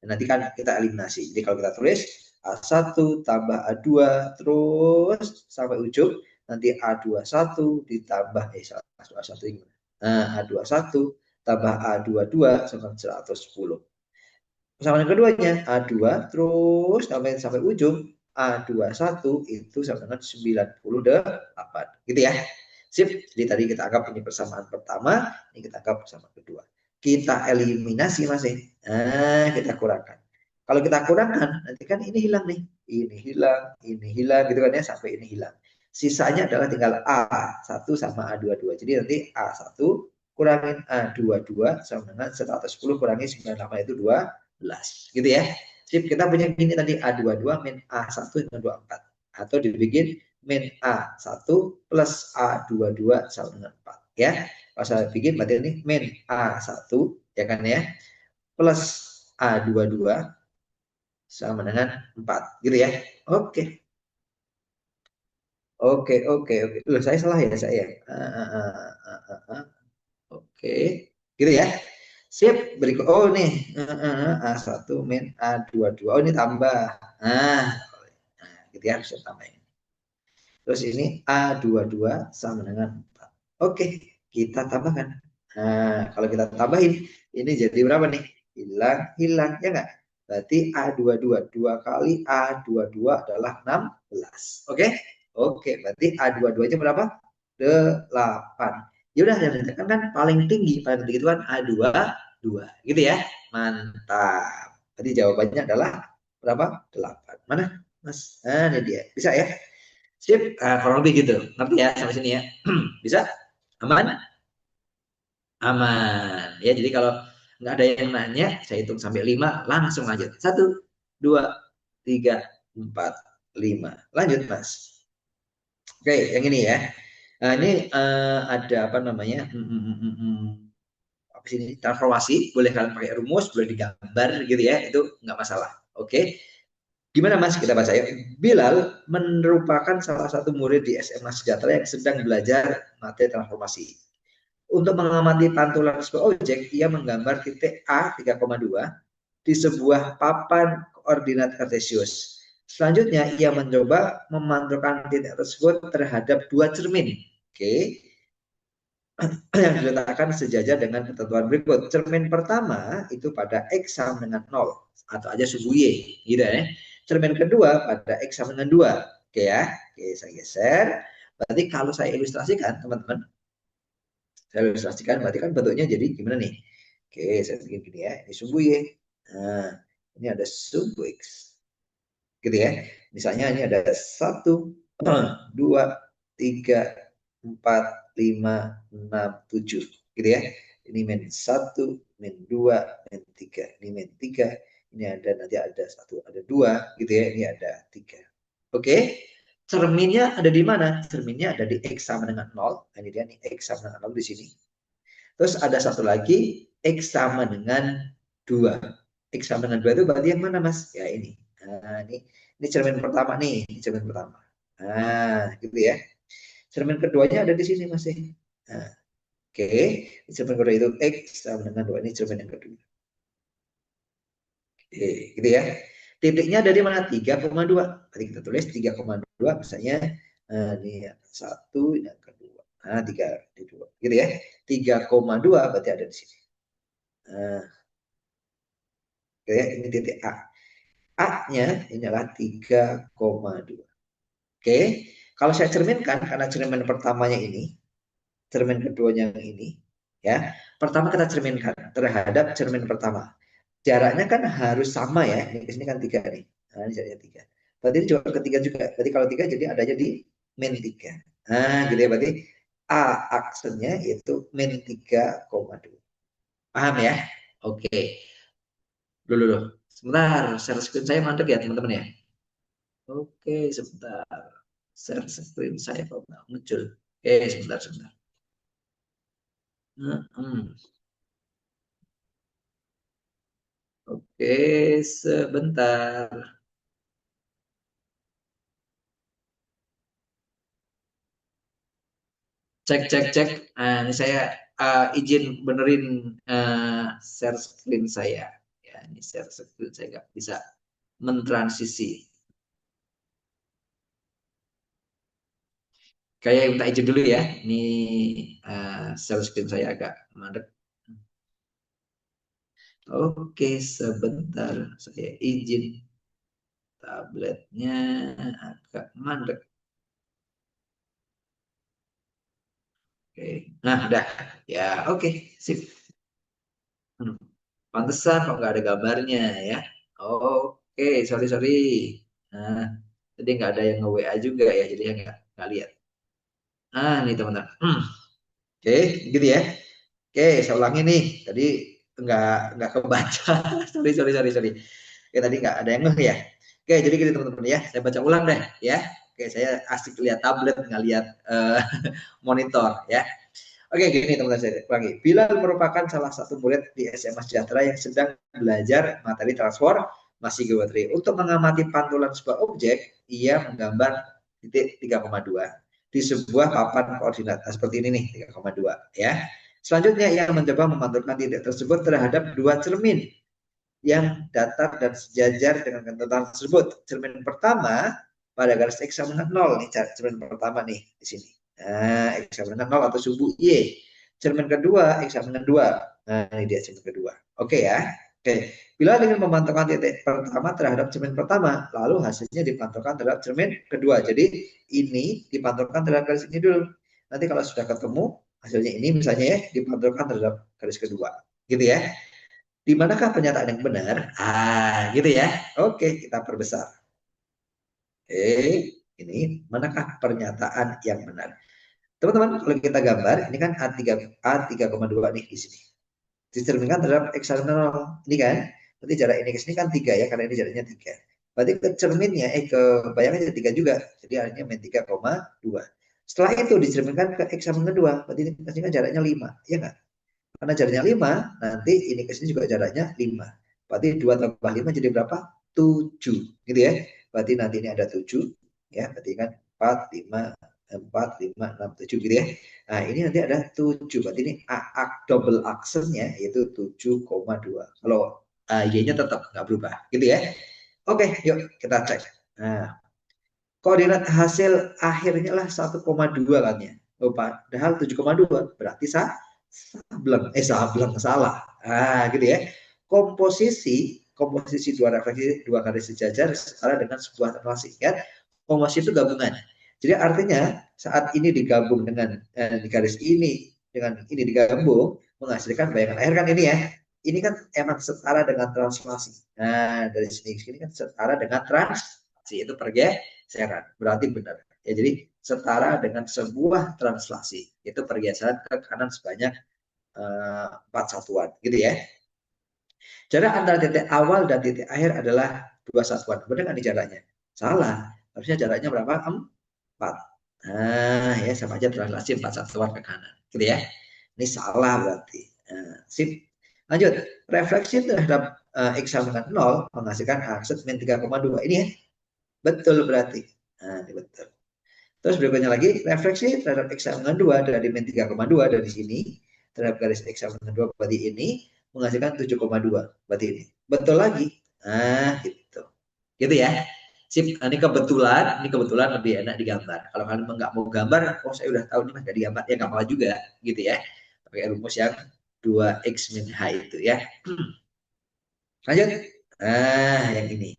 Dan nanti kan kita eliminasi. Jadi kalau kita tulis A1 tambah A2 terus sampai ujung. Nanti A21 ditambah A21 ini. Nah, A21 tambah A22 sama 110. Persamaan keduanya A2 terus sampai ujung A21 itu sama dengan 98. Gitu ya. Sip. Jadi tadi kita anggap ini persamaan pertama, ini kita anggap persamaan kedua. Kita eliminasi masih. Nah, kita kurangkan. Kalau kita kurangkan, nanti kan ini hilang nih. Ini hilang gitu kan ya, sampai ini hilang. Sisanya adalah tinggal A1 sama A22. Jadi nanti A1 kurangin A22 sama dengan 110 kurangi 98 itu 2. Gitu ya. Sip, kita punya gini tadi A22 min A1 dengan 24. Atau dibikin min A1 plus A22 sama dengan 4. Ya. Kalau saya bikin berarti ini min A1 ya kan ya. Plus A22 sama dengan 4. Gitu ya. Oke. Oke. Loh, saya salah ya saya. Oke. Gitu ya. Sip, berikut. Oh nih, A1 min A22. Oh ini tambah. Nah, gitu ya, bisa tambahin. Terus ini A22 sama dengan 4. Oke, kita tambahkan. Nah, kalau kita tambahin, ini jadi berapa nih? Hilang, ya nggak? Berarti A22. 2 kali A22 adalah 16. Oke? Oke, berarti A22-nya berapa? 8. Ya udah, yang ditekan kan paling tinggi itu kan A22. Gitu ya. Mantap. Jadi jawabannya adalah berapa? 8. Mana? Mas? Nah, ini dia. Bisa ya? Sip, kurang lebih gitu. Ngerti ya sampai sini ya? Bisa? Aman? Aman. Ya, jadi kalau nggak ada yang nanya, saya hitung sampai 5, langsung lanjut. 1, 2, 3, 4, 5. Lanjut, Mas. Oke, yang ini ya. Nah, ini ada apa namanya? Apa sih ini? Transformasi. Boleh kalian pakai rumus, boleh digambar gitu ya. Itu nggak masalah. Oke. Gimana Mas? Kita baca ya. Bilal merupakan salah satu murid di SMA Sejahtera yang sedang belajar materi transformasi. Untuk mengamati pantulan sebuah objek, ia menggambar titik A 3,2 di sebuah papan koordinat kartesius. Selanjutnya, ia mencoba memantulkan titik tersebut terhadap 2 cermin. Oke. Yang diletakkan sejajar dengan ketentuan berikut. Cermin pertama itu pada X sama dengan 0 atau aja suku Y, gitu ya. Cermin kedua pada X sama dengan 2. Oke ya. Oke, saya geser. Berarti kalau saya ilustrasikan, teman-teman, saya ilustrasikan berarti kan bentuknya jadi gimana nih? Oke, saya bikin gini ya. Ini sumbu Y. Nah, ini ada sumbu X. Gitu ya. Misalnya ini ada 1, 2, 3, 4, 5, 6, 7. Gitu ya. Ini min 1, min 2, min 3. Ini min 3. Ini ada nanti ada 1, ada 2. Gitu ya. Ini ada 3. Oke. Cerminnya ada di mana? Cerminnya ada di X sama dengan 0. Nah, ini dia nih X sama dengan 0 di sini. Terus ada satu lagi X sama dengan 2. X sama dengan 2 itu berarti yang mana Mas? Ya ini. Nah, ini cermin pertama nih, ini cermin pertama. Nah, gitu ya. Cermin keduanya ada di sini masih. Nah, oke. Cermin kedua itu X sama dengan 2. Ini cermin yang kedua. Oke, gitu ya. Titiknya dari mana? 3,2. Tadi kita tulis 3,2 misalnya. Nah, ini yang satu, yang kedua. Nah, 3, 2. Gitu ya. 3,2 berarti ada di sini. Nah, oke, ini titik A. A-nya ini adalah 3,2. Oke, kalau saya cerminkan, karena cermin pertamanya ini, cermin keduanya yang ini, ya. Pertama kita cerminkan terhadap cermin pertama. Jaraknya kan harus sama ya. Ini sini kan 3 nih. Nah, ini jaraknya 3. Berarti ini juga ketiga juga. Berarti kalau 3 jadi adanya di min 3. Nah, gitu ya. Berarti A aksennya itu min 3,2. Paham ya? Oke. Dulu. Sebentar, share screen saya mandek ya teman-teman ya. Oke, sebentar. Share screen saya kok nggak muncul. Oke, sebentar. Hmm. Oke, sebentar. Cek. Nah, ini saya izin benerin share screen saya. Ya, ini share screen saya nggak bisa mentransisi. Kayak minta izin dulu ya. Ini share screen saya agak mandek. Oke, sebentar. Saya izin tabletnya agak mandek. Oke. Nah, udah. Ya, oke. Sip. Pantesan kok nggak ada gambarnya ya. Oke, sorry. Nah, jadi nggak ada yang nge-WA juga ya, jadi nggak lihat. Ah, nih teman-teman. Oke, gitu ya. Oke, saya ulangi nih. Tadi nggak kebaca. Sorry. Oke, tadi nggak ada yang ngeh ya. Oke, jadi gini teman-teman ya. Saya baca ulang deh ya. Oke, saya asik lihat tablet, nggak lihat monitor ya. Oke, gini teman-teman saya ulangi. Bilal merupakan salah satu murid di SMA Sejahtera yang sedang belajar materi transformasi geometri. Untuk mengamati pantulan sebuah objek, ia menggambar titik 3,2 di sebuah papan koordinat. Nah, seperti ini nih, 3,2 ya. Selanjutnya ia mencoba memantulkan titik tersebut terhadap dua cermin yang datar dan sejajar dengan kendaraan tersebut. Cermin pertama pada garis X sama dengan 0 nih, cermin pertama nih di sini. Nah, X sama dengan 0 atau sumbu Y. Cermin kedua X sama dengan 2. Nah, ini dia cermin kedua. Oke ya. Oke. Bila dengan memantulkan titik pertama terhadap cermin pertama, lalu hasilnya dipantulkan terhadap cermin kedua. Jadi ini dipantulkan terhadap garis ini dulu. Nanti kalau sudah ketemu hasilnya ini misalnya ya dipantulkan terhadap garis kedua. Gitu ya. Di manakah pernyataan yang benar? Gitu ya. Oke, kita perbesar. Oke, ini manakah pernyataan yang benar? Teman-teman, kalau kita gambar, ini kan A3,2 nih di sini. Dicerminkan terhadap eksternal. Ini kan, berarti jarak ini ke sini kan 3 ya, karena ini jaraknya 3. Berarti ke cerminnya, ke bayangannya 3 juga. Jadi artinya min 3,2. Setelah itu dicerminkan ke X sama 2, berarti ini kan jaraknya 5, ya nggak? Karena jaraknya 5, nanti ini ke sini juga jaraknya 5. Berarti 2 tambah 5 jadi berapa? 7. Gitu ya. Berarti nanti ini ada 7. Ya, berarti kan 4, 5, 4, 5, 6, 7 gitu ya. Nah, ini nanti ada 7. Berarti ini double aksennya yaitu 7,2. Kalau Y-nya tetap nggak berubah. Gitu ya. Oke, yuk kita cek. Nah, koordinat hasil akhirnya lah 1,2 kan ya. Oh, padahal 7,2 berarti sableng salah. Gitu ya. Komposisi dua garis sejajar setara dengan sebuah relasi kan. Komposisi itu gabungan. Jadi artinya saat ini digabung dengan di garis ini dengan ini digabung menghasilkan bayangan air kan ini ya. Ini kan emang setara dengan translasi. Nah, dari sini kan setara dengan translasi itu pergeseran. Berarti benar. Ya, jadi setara dengan sebuah translasi. Itu pergeseran ke kanan sebanyak 4 satuan gitu ya. Jarak antara titik awal dan titik akhir adalah 2 satuan. Benar nggak nih jaraknya? Salah. Harusnya jaraknya berapa? 4. Nah, ya sama aja translasi 4 satuan ke kanan. Gitu ya. Ini salah berarti. Sip. Lanjut. Refleksi terhadap X sama dengan 0 menghasilkan aksen min 3,2. Ini ya. Betul berarti. Nah, ini betul. Terus berikutnya lagi, refleksi terhadap X sama dengan 2 dari min 3,2 dari sini, terhadap garis X sama dengan 2 berarti ini, menghasilkan 7,2. Berarti ini. Betul lagi. Nah, gitu. Gitu ya. Sip, ini kebetulan lebih enak digambar. Kalau kalian nggak mau gambar, oh saya udah tahu ini mas nggak digambar, ya nggak apa juga, gitu ya. Pakai rumus yang 2x min h itu ya. Lanjut. Yang ini.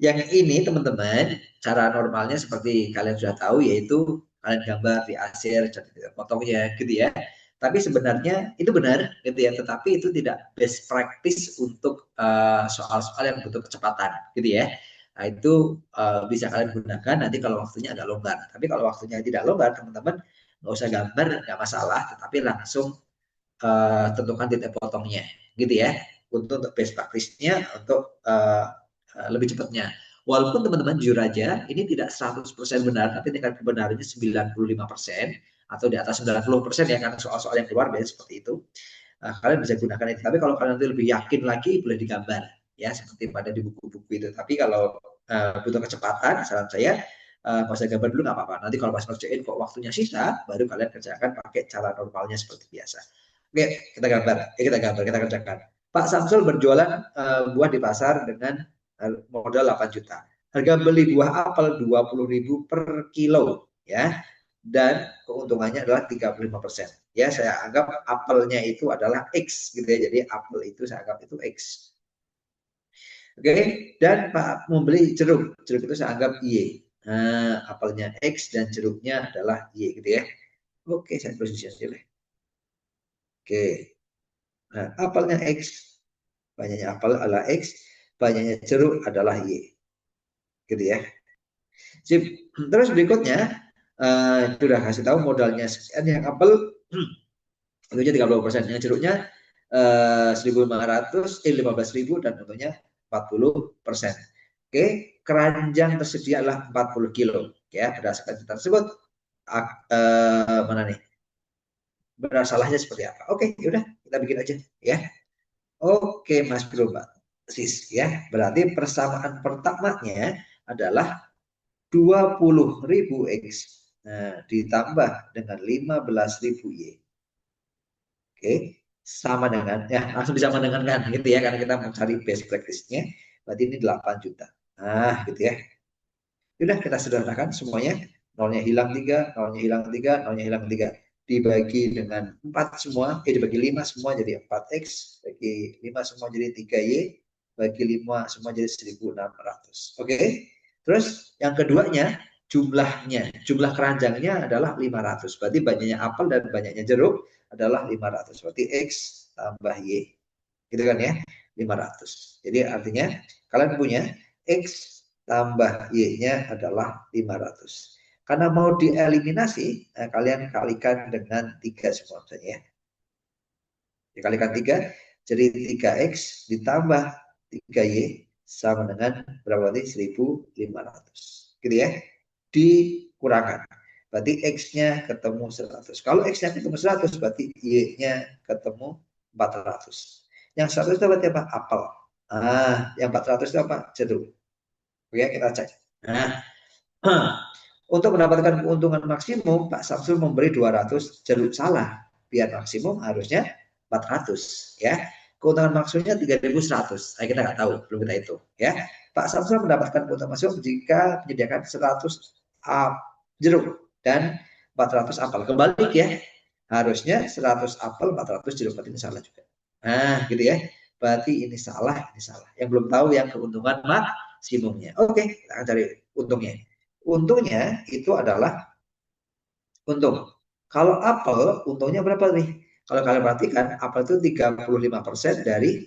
Yang ini teman-teman, cara normalnya seperti kalian sudah tahu yaitu kalian gambar di arsir dan potongnya gitu ya. Tapi sebenarnya itu benar gitu ya, tetapi itu tidak best practice untuk soal-soal yang butuh kecepatan gitu ya. Nah, itu bisa kalian gunakan nanti kalau waktunya agak longgar. Tapi kalau waktunya tidak longgar, teman-teman nggak usah gambar, nggak masalah, tetapi langsung tentukan titik potongnya, gitu ya. Untuk best practice-nya, untuk lebih cepatnya. Walaupun teman-teman jujur aja, ini tidak 100% benar, tapi tingkat kebenarannya 95% atau di atas 90% ya, karena soal-soal yang keluar biasanya seperti itu. Kalian bisa gunakan itu. Tapi kalau kalian nanti lebih yakin lagi, boleh digambar ya, seperti pada di buku-buku itu. Tapi kalau butuh kecepatan, saran saya nggak usah gambar dulu, nggak apa-apa. Nanti kalau pas ngerjain kok waktunya sisa, baru kalian kerjakan pakai cara normalnya seperti biasa. Oke, kita gambar, kita kerjakan. Pak Samsul berjualan buah di pasar dengan modal 8 juta. Harga beli buah apel 20.000 per kilo ya, dan keuntungannya adalah 35%. Ya, saya anggap apelnya itu adalah X gitu ya. Jadi apel itu saya anggap itu X. Oke, dan Pak membeli jeruk. Jeruk itu saya anggap Y. Apelnya X dan jeruknya adalah Y gitu ya. Oke, saya posisi aja deh. Oke. Nah, apelnya X, banyaknya apel adalah X, banyaknya jeruk adalah Y. Gitu ya. Sip. Terus berikutnya, sudah kasih tahu modalnya sekian, yang apel tentunya 30%, yang jeruknya 1.500, 15.000, dan tentunya 40%. Oke, keranjang tersedia adalah 40 kilo. Ya, berdasarkan cerita tersebut, mana nih? Benar salahnya seperti apa? Oke, yaudah kita bikin aja ya. Oke, Mas Bro, Mbak Sis ya. Berarti persamaan pertamanya adalah 20.000 X. Nah, ditambah dengan 15.000 Y. Oke, sama dengan, ya langsung bisa dengan kan gitu ya, karena kita mencari best practice-nya. Berarti ini 8 juta. Nah, gitu ya. Sudah kita sederhanakan semuanya. Nolnya hilang 3, nolnya hilang 3, nolnya hilang 3. Dibagi dengan 4 semua, dibagi 5 semua jadi 4X, bagi 5 semua jadi 3Y, bagi 5 semua jadi 1.600. Oke. Terus yang keduanya, jumlah keranjangnya adalah 500. Berarti banyaknya apel dan banyaknya jeruk adalah 500. Berarti X tambah Y. Gitu kan ya, 500. Jadi artinya kalian punya X tambah Y-nya adalah 500. Karena mau dieliminasi, kalian kalikan dengan 3 semua saja ya. Dikalikan 3, jadi 3X ditambah 3Y sama dengan berapa tadi? 1.500. Gitu ya. Dikurangkan. Berarti X-nya ketemu 100. Kalau X-nya ketemu 100, berarti Y-nya ketemu 400. Yang 100 itu berarti apa? Apel. Yang 400 itu apa? Jeruk. Oke, kita cek. Nah, untuk mendapatkan keuntungan maksimum, Pak Samsul memberi 200 jeruk. Salah. Biar maksimum harusnya 400 ya. Keuntungan maksimumnya 3.100. Kita nggak tahu, belum kita hitung ya. Pak Samsul mendapatkan keuntungan maksimum jika menyediakan 100 jeruk dan 400 apel. Kebalik ya. Harusnya 100 apel, 400 jeruk. Berarti ini salah juga. Nah, gitu ya. Berarti ini salah, ini salah. Yang belum tahu yang keuntungan maksimumnya. Oke, kita akan cari untungnya. Untungnya itu adalah untung. Kalau apel, untungnya berapa nih? Kalau kalian perhatikan, apel itu 35% dari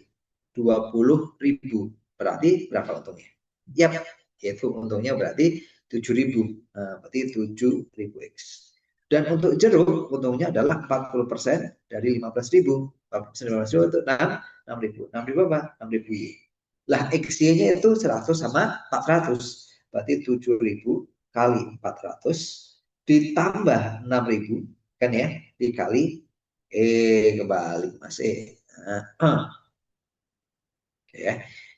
20.000. Berarti berapa untungnya? Yap, yaitu untungnya berarti 7.000. Nah, berarti 7.000 X. Dan untuk jeruk, untungnya adalah 40% dari 15.000. 40% dari 15.000 itu 6.000. 6.000 apa? 6.000 Y. Lah, XY-nya itu 100 sama 400. Berarti 7.000 kali 400 ditambah 6.000 kan ya, dikali kebalik Mas ya,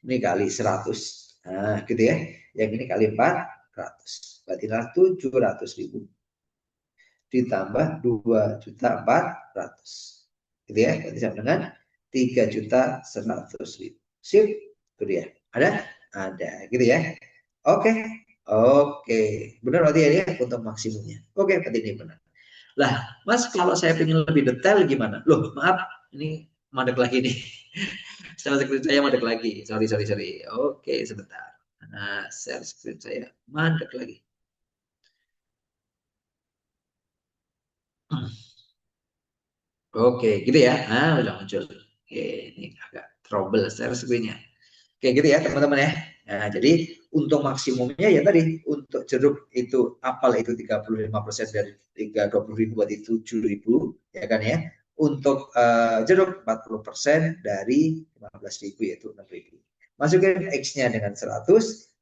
ini kali 100. Nah, gitu ya. Yang ini kali 400. Berarti 700.000 ditambah 2.400.000. Gitu ya. Berarti sama dengan 3.100.000. Sip, itu dia. Ada? Ada, gitu ya. Oke. Oke. Benar berarti ya untuk maksimumnya. Oke, berarti ini benar. Lah, Mas, kalau saya ingin lebih detail gimana? Loh, maaf, ini mandek lagi nih. Share screen saya mandek lagi. Sorry. Oke, sebentar. Nah, share screen saya mandek lagi. Oke, gitu ya. Udah muncul. Oke, ini agak trouble share screen-nya. Oke, gitu ya, teman-teman ya. Nah, jadi untung maksimumnya ya tadi untuk jeruk itu apel itu 35% dari 20.000 berarti 7.000 ya kan ya. Untuk jeruk 40% dari 15.000 yaitu 6.000. Masukin X-nya dengan 100,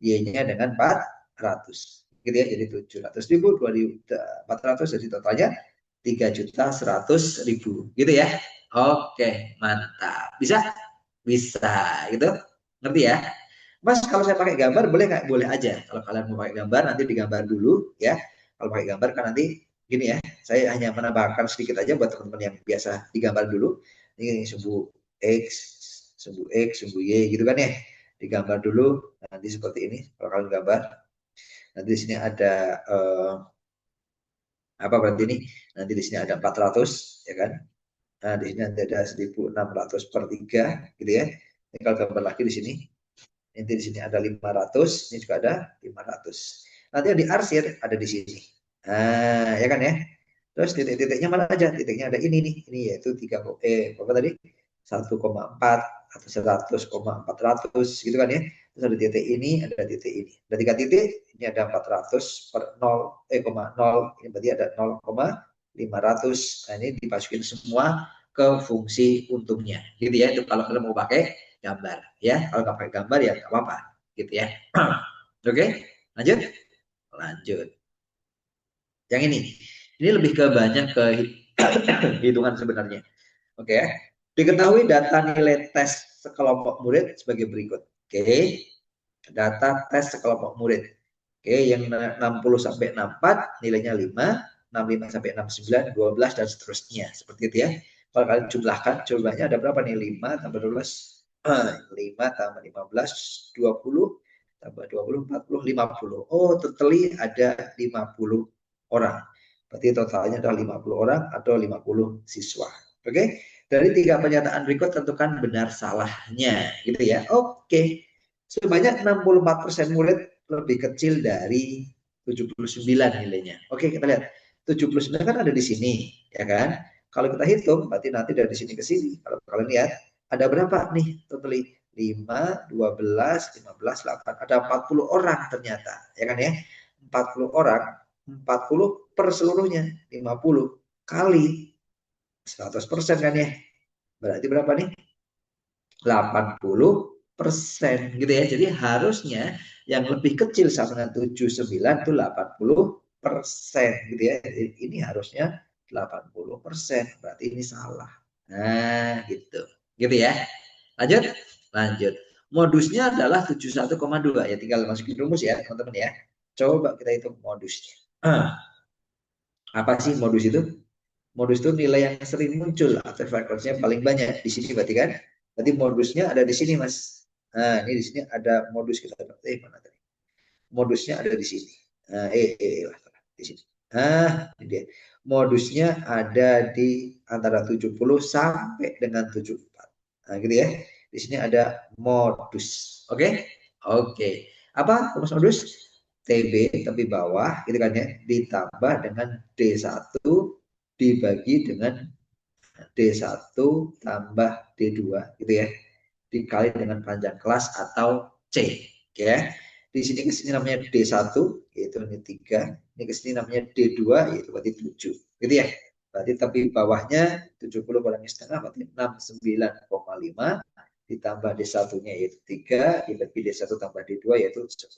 Y-nya dengan 400. Gitu ya, jadi 700.000, 400 jadi totalnya 3.100.000 gitu ya. Oke, mantap. Bisa? Bisa gitu. Ngerti ya? Mas, kalau saya pakai gambar boleh nggak? Boleh aja. Kalau kalian mau pakai gambar, nanti digambar dulu ya. Kalau pakai gambar kan nanti gini ya. Saya hanya menambahkan sedikit aja buat teman-teman yang biasa digambar dulu. Ini sumbu X, sumbu X, sumbu Y gitu kan ya. Digambar dulu. Nanti seperti ini. Kalau kalian gambar, nanti di sini ada apa berarti ini? Nanti di sini ada 400 ya kan. Nah, di sini nanti ada 1.600 per 3 gitu ya. Ini kalau gambar lagi di sini. Nanti di sini ada 500, ini juga ada 500. Nanti yang diarsir ada di sini. Nah, ya kan ya. Terus titik-titiknya mana aja? Titiknya ada ini nih. Ini yaitu 3 berapa tadi? 1,4 atau 100,400 gitu kan ya. Terus ada titik ini, ada titik ini. Ada 3 titik, ini ada 400 per 0, ini berarti ada 0,500. Nah, ini dimasukin semua ke fungsi untungnya. Gitu ya. Itu kalau kalian mau pakai gambar ya. Kalau nggak pakai gambar ya nggak apa-apa gitu ya. Oke, lanjut. Lanjut. Yang ini lebih ke banyak ke hitungan sebenarnya. Oke, diketahui data nilai tes sekelompok murid sebagai berikut. Oke, data tes sekelompok murid. Oke, yang 60 sampai 64 nilainya 5, 65 sampai 69, 12 dan seterusnya. Seperti itu ya. Kalau kalian jumlahkan, jumlahnya ada berapa nih? 5 tambah 12, 5 tambah 15, 20, tambah 20, 40, 50. Oh, totally ada 50 orang. Berarti totalnya adalah 50 orang atau 50 siswa. Oke, dari 3 pernyataan berikut tentukan benar salahnya. Gitu ya. Oke, sebanyak 64% murid lebih kecil dari 79 nilainya. Oke, kita lihat. 79 kan ada di sini, ya kan? Kalau kita hitung, berarti nanti dari sini ke sini. Kalau kalian lihat, ada berapa nih totally? 5, 12, 15, 8. Ada 40 orang ternyata, ya kan ya? 40 orang, 40 per seluruhnya, 50 kali 100% kan ya? Berarti berapa nih? 80% gitu ya. Jadi harusnya yang lebih kecil sama dengan 79 itu 80% gitu ya. Jadi ini harusnya 80%. Berarti ini salah. Nah, gitu. Gitu ya. Lanjut. Lanjut. Modusnya adalah 71,2 ya. Tinggal masukin rumus ya, teman-teman ya. Coba kita hitung modusnya. Apa sih modus itu? Modus itu nilai yang sering muncul atau frekuensinya paling banyak di sini berarti kan. Berarti modusnya ada di sini Mas. Nah, ini di sini ada modus kita mana tadi? Modusnya ada di sini. Nah, di sini. Nah, ini dia. Modusnya ada di antara 70 sampai dengan 74. Nah, gitu ya. Di sini ada modus. Oke? Oke. Apa rumus modus? TB tepi bawah gitu kan ya, ditambah dengan D1 dibagi dengan D1 tambah D2 gitu ya, dikali dengan panjang kelas atau C. Oke ya. Di sini ke sini namanya D1 yaitu ini 3, ini ke sini namanya D2 yaitu berarti 7. Gitu ya. Berarti tapi bawahnya 70 kurangi setengah berarti 69,5 ditambah D1-nya yaitu 3 dibagi D1 tambah D2 yaitu 10,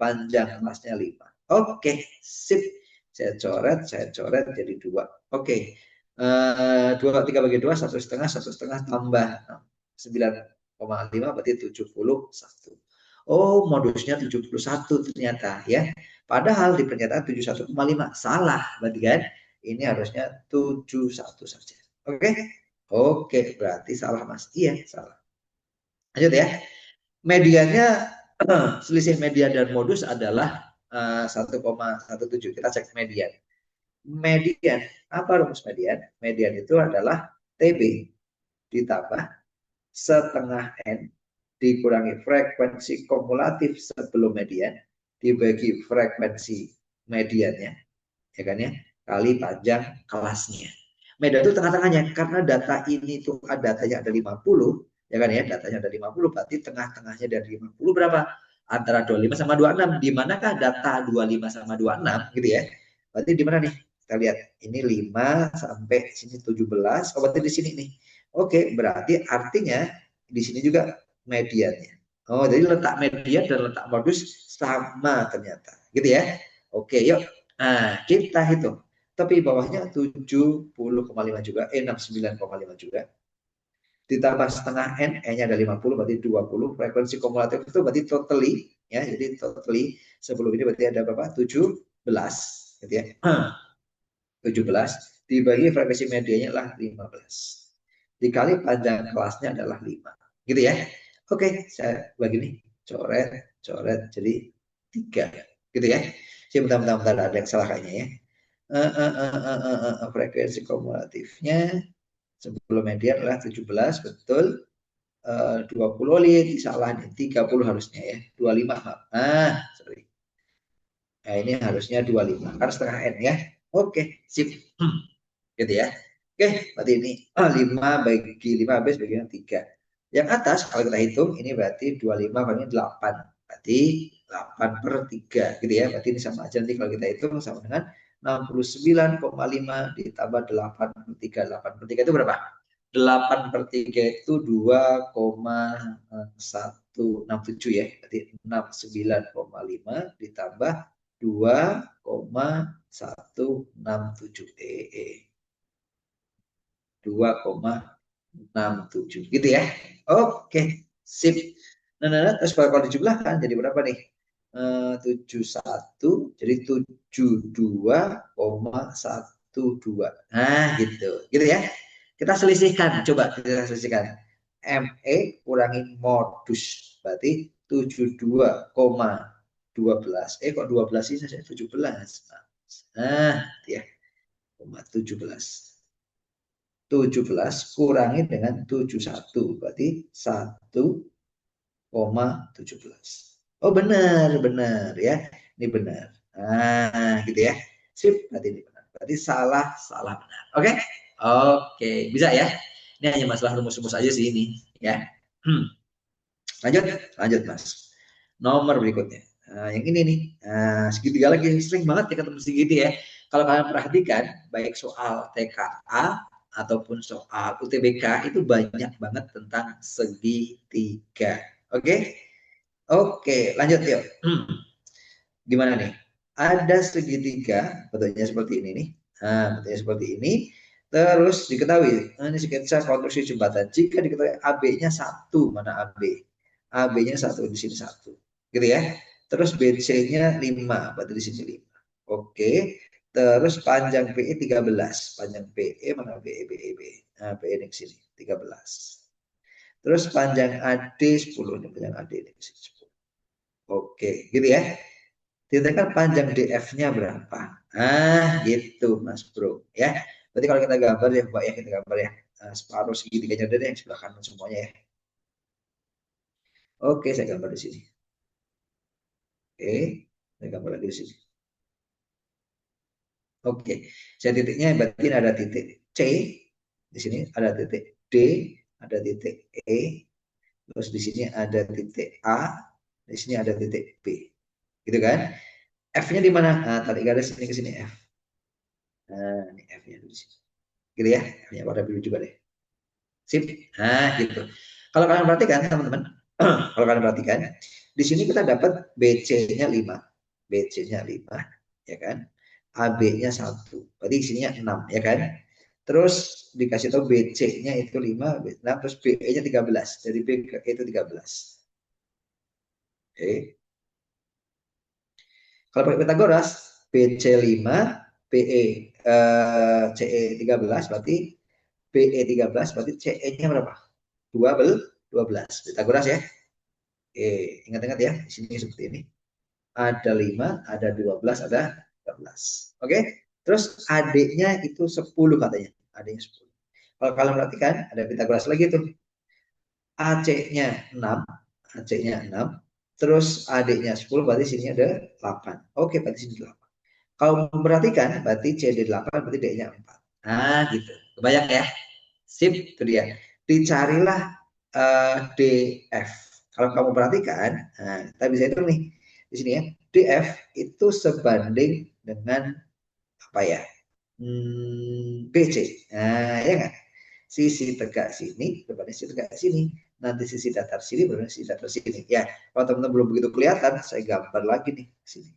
panjang kelasnya 5. Oke, sip. Saya coret jadi 2. Oke. 3 bagi 2, 1,5 tambah 9,5 berarti 71. Oh, modusnya 71 ternyata ya. Padahal di pernyataan 71,5 salah berarti kan. Ini harusnya 71 saja. Oke. Oke, berarti salah Mas. Iya, salah. Lanjut ya. Mediannya selisih median dan modus adalah 1,17. Kita cek median. Median, apa rumus median? Median itu adalah TB ditambah setengah N dikurangi frekuensi kumulatif sebelum median dibagi frekuensi mediannya, ya kan ya, kali panjang kelasnya. Median itu tengah-tengahnya, karena data ini tuh datanya ada 50, ya kan ya, datanya ada 50, berarti tengah-tengahnya dari 50 berapa? antara 25 sama 26. Di manakah data 25 sama 26 gitu ya? Berarti di mana nih? Kita lihat. Ini 5 sampai sini 17. Oh, berarti di sini nih. Oke, berarti artinya di sini juga mediannya. Oh, jadi letak median dan letak modus sama ternyata. Gitu ya. Oke, yuk. Nah, kita hitung. Tapi bawahnya 70,5 juga, 69,5 juga. Ditambah setengah N, E-nya ada 50, berarti 20. Frekuensi kumulatif itu berarti totally, ya, jadi totally sebelum ini berarti ada berapa? 17, gitu ya. 17 dibagi frekuensi medianya adalah 15. Dikali panjang kelasnya adalah 5. Gitu ya. Oke, saya bagi nih, coret, jadi 3. Gitu ya. Saya bentar, ada yang salah kayaknya ya. Frekuensi kumulatifnya sebelum median adalah 17, betul. 20 lihat salah nih, 30 harusnya ya, 25 maaf. Sorry. Nah, ini harusnya 25 kan setengah N ya. Oke, sip. Gitu ya. Oke, berarti ini 5 bagi 5 habis bagi 3. Yang atas kalau kita hitung ini berarti 25 bagi 8. Berarti 8 per 3 gitu ya. Berarti ini sama aja nanti kalau kita hitung sama dengan 69,5 ditambah 8 per 3. 8 per 3 itu berapa? 8 per 3 itu 2,167 ya. Berarti 69,5 ditambah 2,167 EE. 2,67 gitu ya. Oke, sip. Nah, terus kalau dijumlahkan jadi berapa nih? 71 jadi 72,12. Nah, gitu. Gitu ya. Kita selisihkan, coba kita selisihkan. ME kurangi modus berarti 72,12. Kok 12 sih saya 17. Nah, ya. 17 kurangi dengan 71 berarti 1,17. Oh benar ya, ini benar. Nah gitu ya, sip, berarti ini benar. Berarti salah benar. Oke, bisa ya. Ini hanya masalah rumus-rumus aja sih ini ya. Lanjut mas. Nomor berikutnya. Nah, yang ini nih, segitiga lagi sering banget ya ketemu segitiga ya. Kalau kalian perhatikan, baik soal TKA ataupun soal UTBK itu banyak banget tentang segitiga. Oke? Oke, lanjut yuk. Gimana nih? Ada segitiga, bentuknya seperti ini nih. Nah, bentuknya seperti ini. Terus diketahui, ini sketsa konstruksi jembatan. Jika diketahui AB-nya 1, mana AB? AB-nya 1, di sini 1. Gitu ya. Terus BC-nya 5, berarti di sini 5. Oke. Terus panjang PE 13. Panjang PE mana PE, PE. Nah, PE ini ke sini 13. Terus panjang AD 10, ini panjang AD ini ke sini 10. Oke, gitu ya. Ditentukan panjang DF-nya berapa. Gitu Mas Bro. Ya. Berarti kalau kita gambar ya Mbak ya, kita gambar ya. Separuh segitiganya ada yang sebelah kanan semuanya ya. Oke, saya gambar di sini. Oke, saya gambar lagi di sini. Oke, saya titiknya berarti ada titik C, di sini ada titik D, ada titik E, terus di sini ada titik A, di sini ada titik B. Gitu kan? F-nya di mana? Nah, tarik garis sini ke sini F. Nah, ini F-nya di sini. Gitu ya, F-nya warna biru juga deh. Sip. Nah, gitu. Kalau kalian perhatikan, teman-teman, kalau kalian perhatikan, di sini kita dapat BC-nya 5. BC-nya 5, ya kan? AB-nya 1. Berarti isinya 6, ya kan? Terus dikasih tahu BC-nya itu 5, 6, terus BE-nya 13. Dari B ke E itu 13. Oke. Kalau pakai Pitagoras, BC 5, PE CE 13 berarti BE 13 berarti CE-nya berapa? 12. Pitagoras ya. Ingat-ingat ya, di sini seperti ini. Ada 5, ada 12, ada 13. Oke. Terus AD-nya itu 10 katanya. AD-nya 10. Kalau kalian perhatikan, ada Pitagoras lagi tuh. AC-nya 6, AC-nya 6, terus AD-nya 10, berarti sini ada 8. Oke, berarti sini 8. Kalau memperhatikan, berarti CD 8, berarti D-nya 4. Nah, gitu. Kebayang ya? Sip, itu dia. Dicarilah DF. Kalau kamu perhatikan, nah, kita bisa hitung nih di sini ya, DF itu sebanding dengan apa ya? BC. Nah, ya nggak? Sisi tegak sini berbanding sisi tegak sini. Nanti sisi datar sini berbanding sisi datar sini. Ya, kalau teman-teman belum begitu kelihatan, saya gambar lagi nih sini.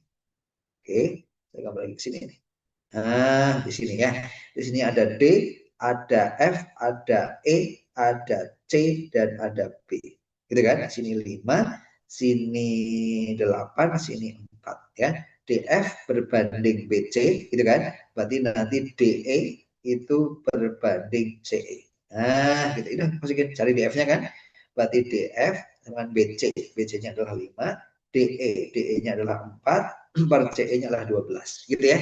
Oke, saya gambar lagi ke sini nih. Nah, di sini ya. Di sini ada D, ada F, ada E, ada C, dan ada B. Gitu kan? Sini 5, sini 8, sini 4 ya. DF berbanding BC, gitu kan? Berarti nanti DE itu berbanding CE. Nah, gitu. Ini masukin cari DF-nya kan? Berarti DF dengan BC, BC-nya adalah 5, DE, DE-nya adalah 4, per CE-nya adalah 12. Gitu ya.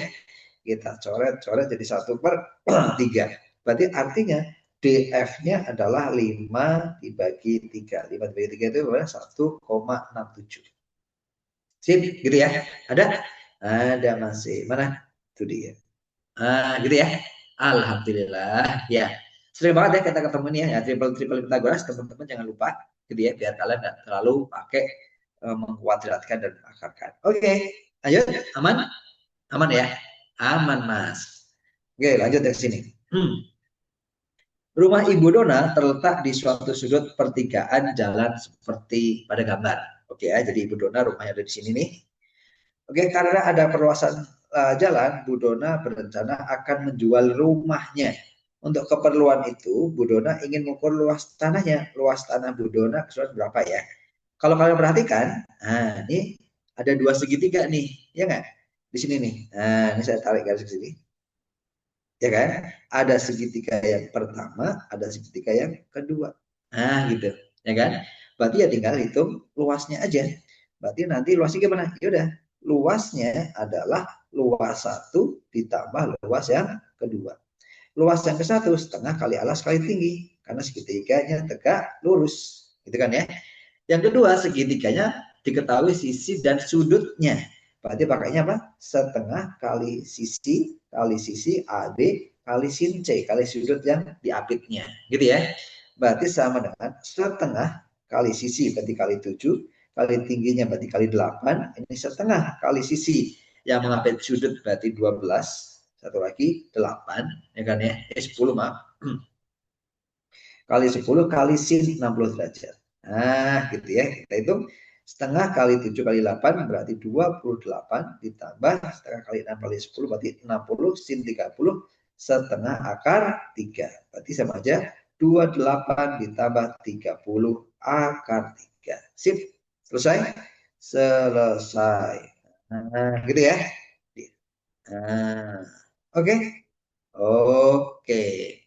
Kita coret-coret jadi 1/3. Berarti artinya DF-nya adalah 5 dibagi 3. 5 dibagi 3 itu adalah 1,67. Sip, gitu ya. Ada? Ada masih. Mana? Itu dia. Gitu ya. Alhamdulillah. Ya. Sering banget ya kita ketemu nih ya, triple Pythagoras, teman-teman jangan lupa gitu ya, biar kalian nggak terlalu pakai mengkuadratkan dan mengakarkan. Oke, lanjut. Aman? Aman ya? Aman, Mas. Oke, lanjut dari sini. Rumah Ibu Dona terletak di suatu sudut pertigaan jalan seperti pada gambar. Oke ya, jadi Ibu Dona rumahnya ada di sini nih. Oke, karena ada perluasan jalan, Bu Dona berencana akan menjual rumahnya. Untuk keperluan itu, Bu Dona ingin mengukur luas tanahnya. Luas tanah Bu Dona berapa ya? Kalau kalian perhatikan, nah ini ada dua segitiga nih, ya nggak? Di sini nih. Nah, ini saya tarik garis ke sini. Ya kan? Ada segitiga yang pertama, ada segitiga yang kedua. Nah, gitu. Ya kan? Berarti ya tinggal hitung luasnya aja. Berarti nanti luasnya gimana? Ya udah, luasnya adalah luas 1 ditambah luas yang kedua. Luas yang ke satu setengah kali alas kali tinggi, karena segitiganya tegak lurus. Gitu kan ya? Yang kedua, segitiganya diketahui sisi dan sudutnya. Berarti pakainya apa? Setengah kali sisi AB kali sin C kali sudut yang diapitnya. Gitu ya. Berarti sama dengan setengah kali sisi berarti kali 7 kali tingginya berarti kali 8. Ini setengah kali sisi yang mengapit sudut berarti 12. Satu lagi 8 ya kan ya. 10 maaf. Kali 10 kali sin 60 derajat. Nah, gitu ya. Kita hitung setengah kali 7 kali 8 berarti 28 ditambah setengah kali 6 kali 10 berarti 60 sin 30 setengah akar 3. Berarti sama aja 28 ditambah 30 akar 3. Sip. Selesai? Selesai. Nah, gitu ya. Nah, oke. Oke.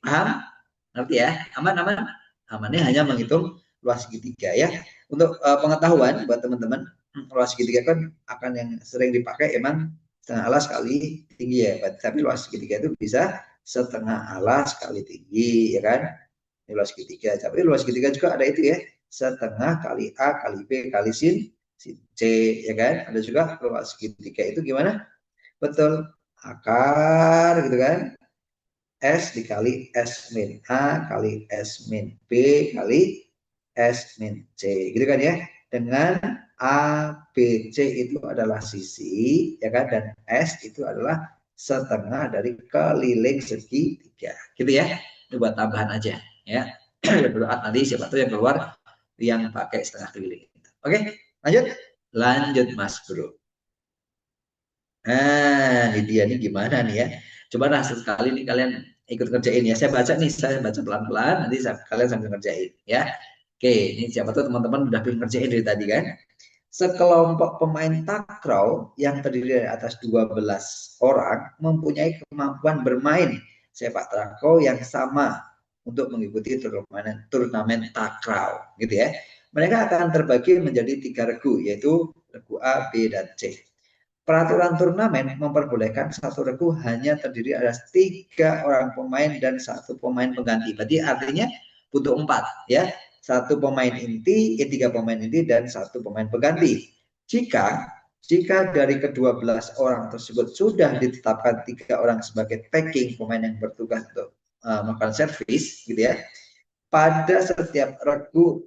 Paham? Ngerti ya? Aman, aman. Amannya hanya menghitung luas segitiga ya. Untuk pengetahuan buat teman-teman, luas segitiga kan akan yang sering dipakai emang setengah alas kali tinggi ya. Tapi luas segitiga itu bisa setengah alas kali tinggi ya kan. Ini luas segitiga. Tapi luas segitiga juga ada itu ya. Setengah kali A kali B kali sin C ya kan. Ada juga luas segitiga itu gimana? Betul. Akar gitu kan. S dikali S min A kali S min B kali S min C. Gitu kan ya. Dengan A, B, C itu adalah sisi, ya kan? Dan S itu adalah setengah dari keliling segitiga. Gitu ya. Itu buat tambahan aja. Ya. Berdoa nanti siapa tuh yang keluar yang pakai setengah keliling. Oke, lanjut. Lanjut Mas Bro. Nah, ini dia nih gimana nih ya. Coba nah sekali nih kalian ikut ngerjain ya. Saya baca pelan-pelan, nanti kalian sambil ngerjain ya. Oke, ini siapa tuh teman-teman udah pengen ngerjain dari tadi kan. Sekelompok pemain takraw yang terdiri dari atas 12 orang mempunyai kemampuan bermain sepak takraw yang sama untuk mengikuti turnamen takraw gitu ya. Mereka akan terbagi menjadi 3 regu yaitu regu A, B, dan C. Peraturan turnamen memperbolehkan satu regu hanya terdiri atas 3 orang pemain dan 1 pemain pengganti. Berarti artinya butuh 4 ya. 1 pemain inti, 3 pemain inti dan 1 pemain pengganti. Jika dari ke-12 orang tersebut sudah ditetapkan 3 orang sebagai packing pemain yang bertugas untuk melakukan servis gitu ya. Pada setiap regu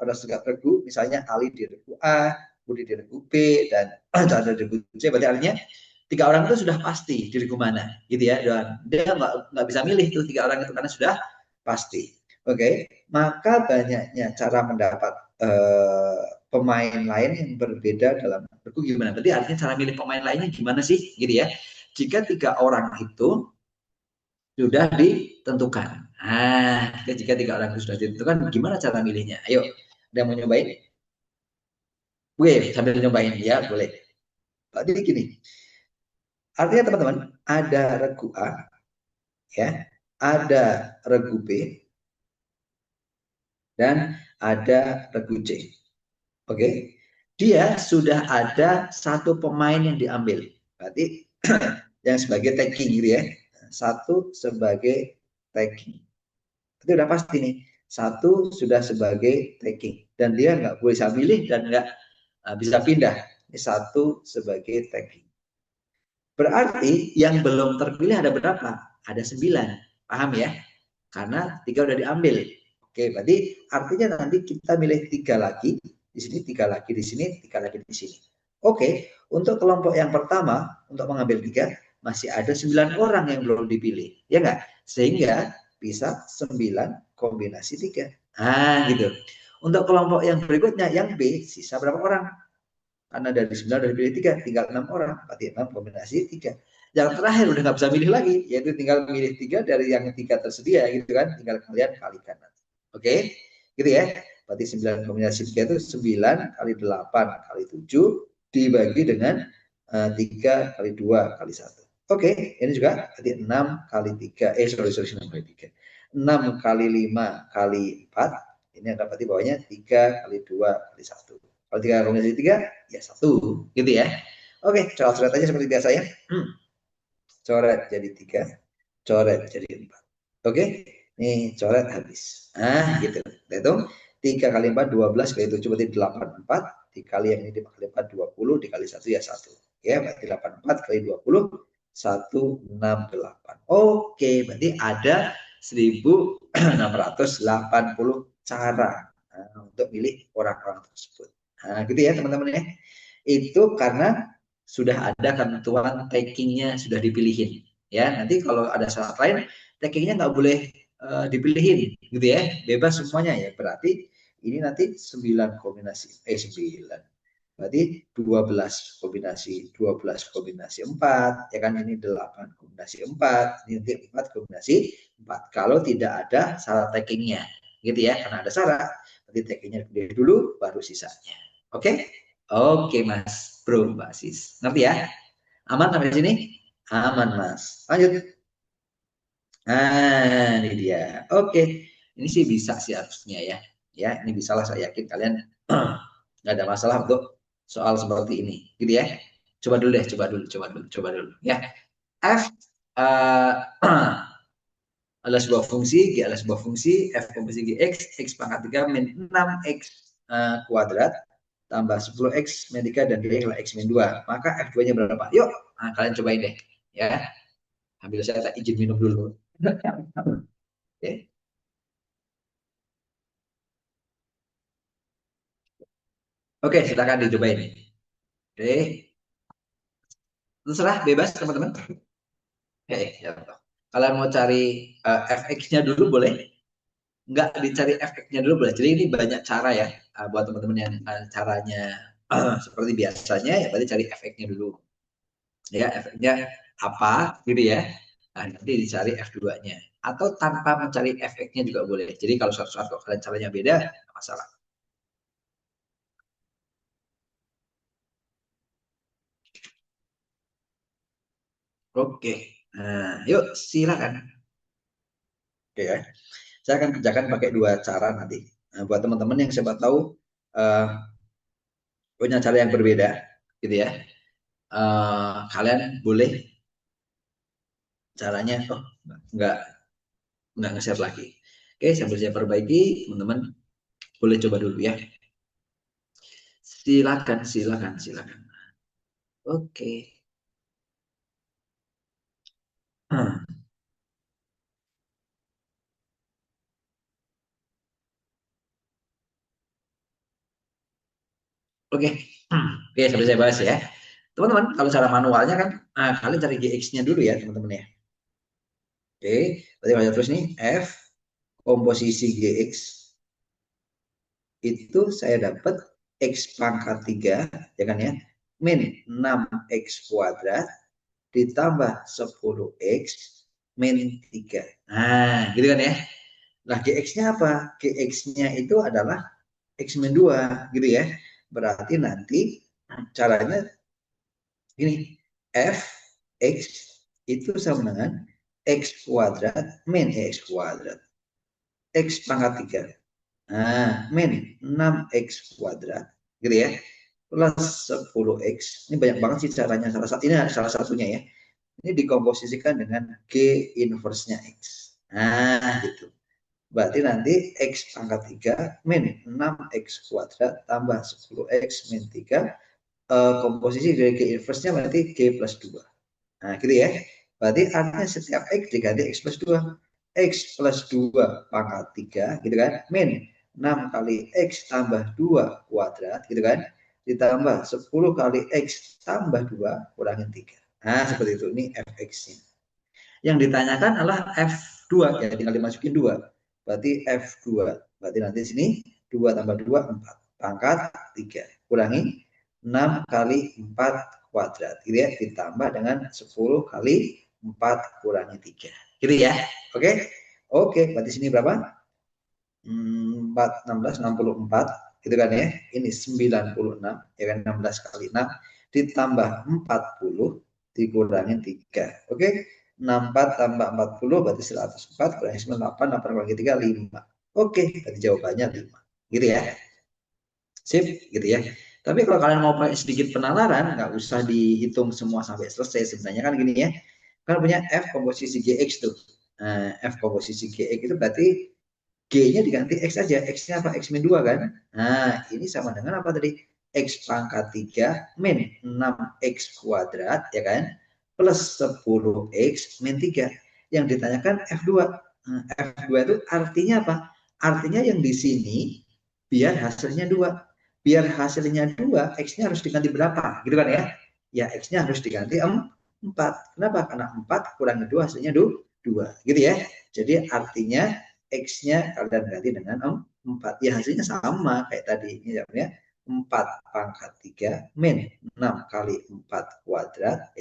pada tegak regu, misalnya Ali di regu A, Budi di regu B, dan Chandra di regu C, berarti artinya tiga orang itu sudah pasti di regu mana, gitu ya. Dan dia nggak bisa milih tuh tiga orang itu karena sudah pasti. Oke, maka banyaknya cara mendapat pemain lain yang berbeda dalam regu gimana? Berarti artinya cara milih pemain lainnya gimana sih, gitu ya? Jika tiga orang itu sudah ditentukan. Jika tiga orang itu sudah ditentukan, gimana cara milihnya? Ayo, ada yang mau nyobain? Boleh, sambil nyobain ya, boleh. Jadi gini, artinya teman-teman, ada regu A, ya, ada regu B, dan ada regu C. Oke, dia sudah ada satu pemain yang diambil. Berarti yang sebagai tagging gitu ya. Satu sebagai tagging. Itu udah pasti nih. Satu sudah sebagai tagging. Dan dia nggak bisa milih dan nggak bisa pindah. Ini satu sebagai tagging. Berarti yang belum terpilih ada berapa? Ada 9. Paham ya? Karena 3 udah diambil. Oke, berarti artinya nanti kita milih 3 lagi. Di sini 3 lagi, di sini 3 lagi di sini. Oke, untuk kelompok yang pertama, untuk mengambil 3, masih ada 9 orang yang belum dipilih. Ya nggak? Sehingga bisa 9 kombinasi 3. Gitu. Untuk kelompok yang berikutnya, yang B, sisa berapa orang? Karena dari 9 dari pilih 3, tinggal 6 orang. Berarti 6 kombinasi 3. Yang terakhir udah nggak bisa milih lagi, yaitu tinggal milih 3 dari yang 3 tersedia gitu kan. Tinggal kalian kalikan. Oke, gitu ya. Berarti 9 kombinasi 3 itu 9 kali 8 kali 7 dibagi dengan 3 kali 2 kali 1. Oke, ini juga berarti 6 kali 3. Sorry, 6 kali 3. 6 kali 5 kali 4. Ini ada berarti bawahnya 3 kali 2 kali 1. Kalau 3 kombinasi 3, ya 1. Gitu ya. Oke, coret-coret aja seperti biasa ya. Coret jadi 3, coret jadi 4. Oke, nih coret habis. Gitu. Itu 3 kali 4, 12 kali 7 berarti 84. Dikali yang ini 5 kali 4, 20. Dikali 1 ya 1. Ya, berarti 84 kali 20, 168. Oke, berarti ada 1680 cara untuk milih orang-orang tersebut. Gitu ya teman-teman ya. Itu karena sudah ada ketentuan taggingnya sudah dipilihin. Ya, nanti kalau ada syarat lain, taggingnya nggak boleh dipilihin, gitu ya. Bebas semuanya ya. Berarti ini nanti 9 kombinasi, 9. Berarti 12 kombinasi, 12 kombinasi 4, ya kan ini 8 kombinasi 4, ini nanti 4 kombinasi 4. Kalau tidak ada syarat taggingnya, gitu ya. Karena ada syarat, nanti taggingnya dipilih dulu, baru sisanya. Oke? Oke, Mas Bro, Mbak Sis. Ngerti ya? Aman sampai sini? Aman, Mas. Lanjut. Ini dia. Oke. Ini sih bisa sih harusnya ya. Ya, ini bisa lah, saya yakin kalian nggak ada masalah untuk soal seperti ini. Gitu ya. Coba dulu deh, coba dulu. Ya. F adalah sebuah fungsi, G adalah sebuah fungsi, F komposisi X, X pangkat 3 min 6X kuadrat, tambah 10X min 3, dan D adalah X min 2. Maka F2-nya berapa? Yuk, kalian cobain deh. Ya, ambil saya izin minum dulu. Oke. Oke, silakan dicobain. Oke, terserah bebas teman-teman. Oke, ya. Kalian mau cari fx-nya dulu boleh? Nggak dicari fx-nya dulu boleh. Jadi ini banyak cara ya buat teman-teman yang caranya seperti biasanya ya berarti cari fx-nya dulu. Ya, fx-nya apa gitu ya. Nah, nanti dicari F2-nya. Atau tanpa mencari fx-nya juga boleh. Jadi kalau suatu kalian caranya beda, nggak masalah. Oke, nah, yuk silakan. Oke ya. Saya akan kerjakan pakai dua cara nanti. Nah, buat teman-teman yang siapa tahu uh, punya cara yang berbeda, gitu ya. Kalian boleh caranya, nggak nggak nge-share lagi. Oke, sambil saya perbaiki, teman-teman boleh coba dulu ya. Silakan, silakan, silakan. Oke. Oke, oke, sampai saya bahas ya. Teman-teman, kalau cara manualnya kan, kalian cari GX-nya dulu ya, teman-teman ya. Oke, berarti baca terus nih, F komposisi GX itu saya dapat X pangkat 3, ya kan ya, min 6X kuadrat ditambah 10X min 3. Nah, gitu kan ya. Nah, GX-nya apa? GX-nya itu adalah X min 2, gitu ya. Berarti nanti caranya gini, F X itu sama dengan X kuadrat min X kuadrat. X pangkat 3. Nah, min 6X kuadrat. Gitu ya. Plus 10X. Ini banyak banget sih caranya. Ini salah satunya ya. Ini dikomposisikan dengan G inverse-nya X. Nah, gitu. Berarti nanti X pangkat 3 min 6X kuadrat tambah 10X min 3. Komposisi dari G inverse-nya berarti G plus 2. Nah, gitu ya. Berarti artinya setiap X diganti X plus 2. X plus 2 pangkat 3, gitu kan. Min 6 kali X tambah 2 kuadrat, gitu kan. Ditambah 10 kali X tambah 2 kurangin 3. Nah, seperti itu. Ini fx-nya. Yang ditanyakan adalah F2, ya tinggal dimasukin 2. Berarti F2. Berarti nanti sini 2 tambah 2, 4. Pangkat 3. Kurangi 6 kali 4 kuadrat. Gitu ya. Ditambah dengan 10 kali 4 kurangi 3. Gitu ya. Oke. Oke, berarti sini berapa? 4, 16, 64. Gitu kan ya. Ini 96. Ya kan, 16 kali 6. Ditambah 40 dikurangin 3. Oke. 64 tambah 40 berarti 104 kurangi 98, 8 kurangi 3, 5. Oke, berarti jawabannya 5. Gitu ya. Sip, gitu ya. Tapi kalau kalian mau pakai sedikit penalaran, nggak usah dihitung semua sampai selesai. Sebenarnya kan gini ya. Kan punya F komposisi GX tuh. F komposisi GX itu berarti G-nya diganti X aja. X-nya apa? X min 2 kan? Nah, ini sama dengan apa tadi? X pangkat 3 min 6X kuadrat, ya kan? Plus 10X min 3. Yang ditanyakan F2. F2 itu artinya apa? Artinya yang di sini biar hasilnya 2. Biar hasilnya 2, X-nya harus diganti berapa? Gitu kan ya? Ya, X-nya harus diganti 4. Kenapa? Karena 4 kurangi 2 hasilnya 2. Gitu ya. Jadi artinya X-nya kalian ganti dengan 4. Ya hasilnya sama kayak tadi. Ini ya. 4 pangkat 3 min 6 kali 4 kuadrat.